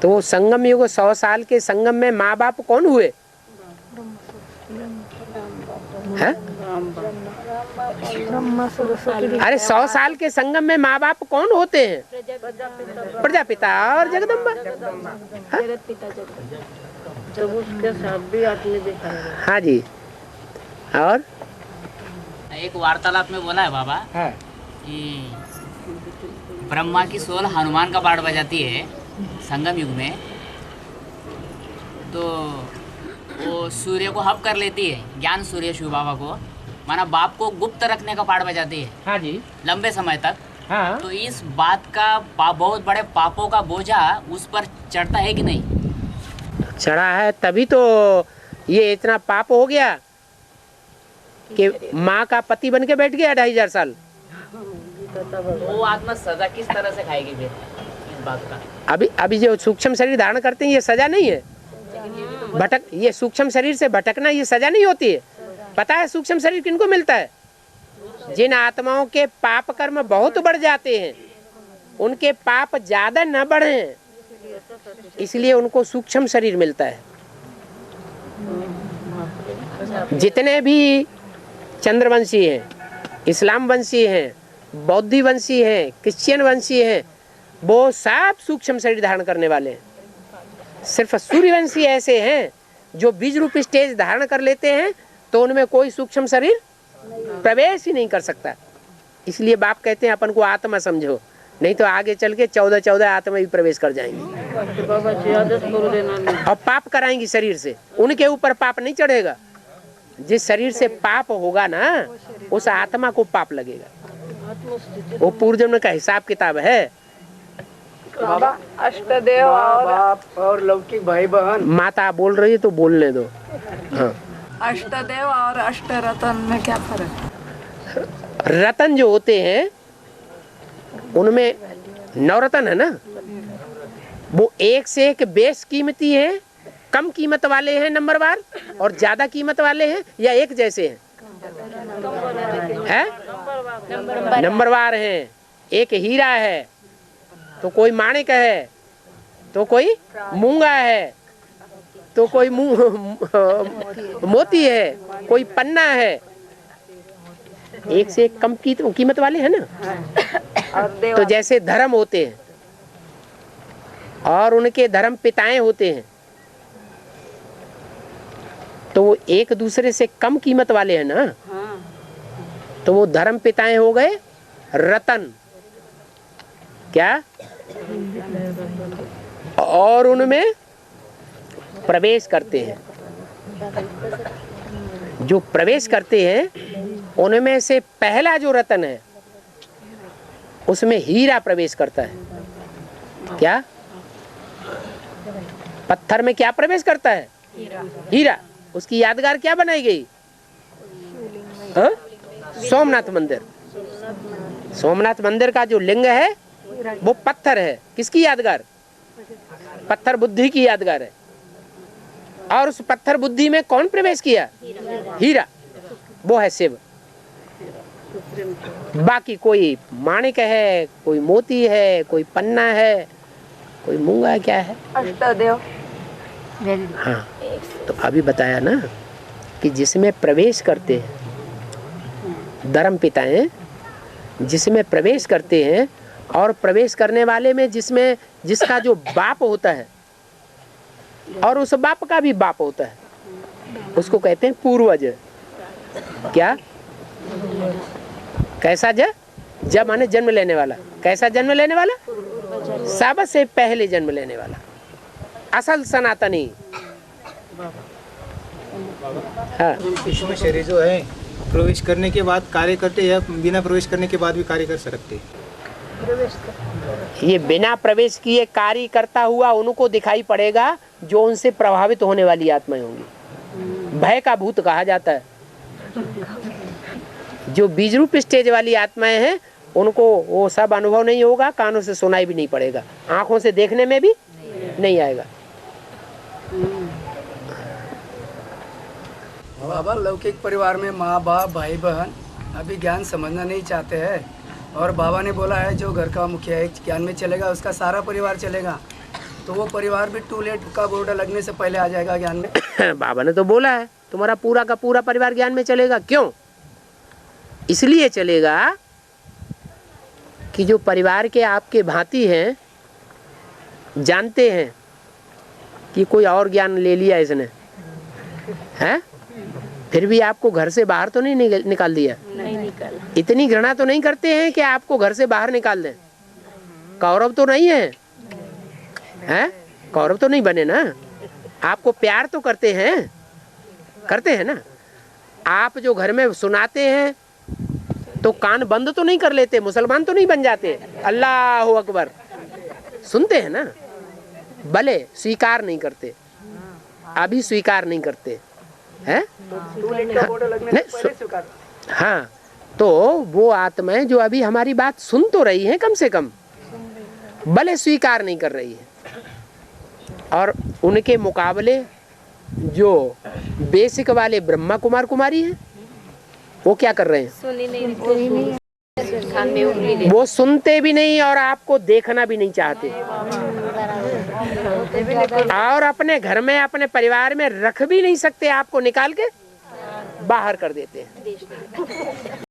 तो वो संगम युग 100 साल के संगम में माँ बाप कौन हुए? है? अरे 100 साल के संगम में माँ बाप कौन होते हैं? प्रजापिता और जगदम्बा। हाँ जी। और एक वार्तालाप में बोला है बाबा कि ब्रह्मा की सोल हनुमान का पाठ बजाती है संगम युग में, तो वो सूर्य को हप कर लेती है, ज्ञान सूर्य शिव बाबा को, माना बाप को गुप्त रखने का पाठ बजाती है। हाँ जी। लंबे समय तक। हाँ। तो इस बात का बहुत बड़े पापों का बोझा उस पर चढ़ता है कि नहीं? चढ़ा है, तभी तो ये इतना पाप हो गया कि माँ का पति बन के बैठ गया 2500 साल। वो आत्मा सजा किस तरह से खाएगी फिर इस बात का? अभी जो सूक्ष्म शरीर धारण करते हैं ये सजा नहीं है। ये सूक्ष्म शरीर से भटकना ये सजा नहीं होती है। पता है सूक्ष्म शरीर किनको मिलता है? जिन आत्माओं के पाप कर्म बहुत बढ़ जाते हैं, उनके पाप ज्यादा न बढ़े, इसलिए उनको सूक्ष्म शरीर मिलता है। जितने भी चंद्रवंशी हैं, इस्लाम वंशी हैं, बौद्धी वंशी हैं, क्रिश्चियन वंशी हैं, वो सब सूक्ष्म शरीर धारण करने वाले हैं। सिर्फ सूर्यवंशी ऐसे हैं जो बीज रूप स्टेज धारण कर लेते हैं, तो उनमें कोई सूक्ष्म शरीर प्रवेश ही नहीं कर सकता। इसलिए बाप कहते हैं अपन को आत्मा समझो, नहीं तो आगे चल के 14 आत्मा भी प्रवेश कर जाएंगी और पाप कराएंगी शरीर से। उनके ऊपर पाप नहीं चढ़ेगा। जिस शरीर से पाप होगा ना, उस आत्मा को पाप लगेगा। वो पूर्वजन्म का हिसाब किताब है। बाबा अष्टदेव बाप और लौकिक भाई बहन। माता बोल रही है तो बोलने दो। हाँ, अष्टदेव और अष्टरत्न में क्या फर्क? रतन जो होते हैं उनमें नवरत्न है ना, वो एक से एक बेस कीमती है, कम कीमत वाले हैं नंबरवार, और ज्यादा कीमत वाले हैं, या एक जैसे हैं? नंबरवार हैं। एक हीरा है तो कोई माणिक है, तो कोई मूंगा है, तो कोई मोती है, कोई पन्ना है। एक से एक कम कीमत वाले हैं ना। तो जैसे धर्म होते हैं और उनके धर्म पिताएं होते हैं, तो वो एक दूसरे से कम कीमत वाले हैं ना। तो वो धर्म पिताएं हो गए रतन, क्या? और उनमें प्रवेश करते हैं। जो प्रवेश करते हैं उनमें से पहला जो रतन है उसमें हीरा प्रवेश करता है। क्या? पत्थर में क्या प्रवेश करता है? हीरा। उसकी यादगार क्या बनाई गई? सोमनाथ मंदिर। सोमनाथ मंदिर का जो लिंग है वो पत्थर है। किसकी यादगार? पत्थर बुद्धि की यादगार है। और उस पत्थर बुद्धि में कौन प्रवेश किया? हीरा। वो है शिव। बाकी कोई माणिक है, कोई मोती है, कोई पन्ना है, कोई मूंगा है, क्या है? अष्टदेव। हाँ, तो अभी बताया ना कि जिसमें प्रवेश करते हैं धर्म पिताएं, जिसमें प्रवेश करते हैं, और प्रवेश करने वाले में जिसका जो बाप होता है और उस बाप का भी बाप होता है, उसको कहते हैं पूर्वज। क्या? कैसा जब माने जन्म लेने वाला। कैसा जन्म लेने वाला? सबसे पहले जन्म लेने वाला, असल सनातनी। हाँ, इसमें शरीर जो है प्रवेश करने के बाद कार्य करते या बिना प्रवेश करने के बाद भी कार्य कर सकते? ये बिना प्रवेश किए कार्य करता हुआ उनको दिखाई पड़ेगा जो उनसे प्रभावित होने वाली आत्माएं होंगी। भय का भूत कहा जाता है। जो बीज रूप स्टेज वाली आत्माएं हैं उनको वो सब अनुभव नहीं होगा, कानों से सुनाई भी नहीं पड़ेगा, आंखों से देखने में भी नहीं आएगा। बाबा लौकिक परिवार में माँ बाप भाई बहन अभी ज्ञान समझना नहीं चाहते हैं, और बाबा ने बोला है जो घर का मुखिया एक ज्ञान में चलेगा उसका सारा परिवार चलेगा, तो वो परिवार भी टू लेट का बोर्ड लगने से पहले आ जाएगा ज्ञान में। बाबा ने तो बोला है तुम्हारा पूरा का पूरा परिवार ज्ञान में चलेगा। क्यों? इसलिए चलेगा कि जो परिवार के आपके भांति हैं जानते हैं कि कोई और ज्ञान ले लिया इसने, है? फिर भी आपको घर से बाहर तो नहीं निकाल दिया। नहीं निकाला। इतनी घृणा तो नहीं करते हैं कि आपको घर से बाहर निकाल दें। कौरव तो नहीं है, हैं? कौरव तो नहीं बने ना। आपको प्यार तो करते हैं ना। आप जो घर में सुनाते हैं तो कान बंद तो नहीं कर लेते, मुसलमान तो नहीं बन जाते। अल्लाह अकबर सुनते हैं ना, भले स्वीकार नहीं करते, अभी स्वीकार नहीं करते। हैं? 2 लीटर का बोतल लगने से पहले स्वीकार। हाँ, तो वो आत्माएं जो अभी हमारी बात सुन तो रही हैं, कम से कम भले स्वीकार नहीं कर रही है, और उनके मुकाबले जो बेसिक वाले ब्रह्मा कुमार कुमारी हैं वो क्या कर रहे हैं? सुनी नहीं, कान में उंगली ले। वो सुनते भी नहीं और आपको देखना भी नहीं चाहते, और अपने घर में अपने परिवार में रख भी नहीं सकते, आपको निकाल के बाहर कर देते हैं।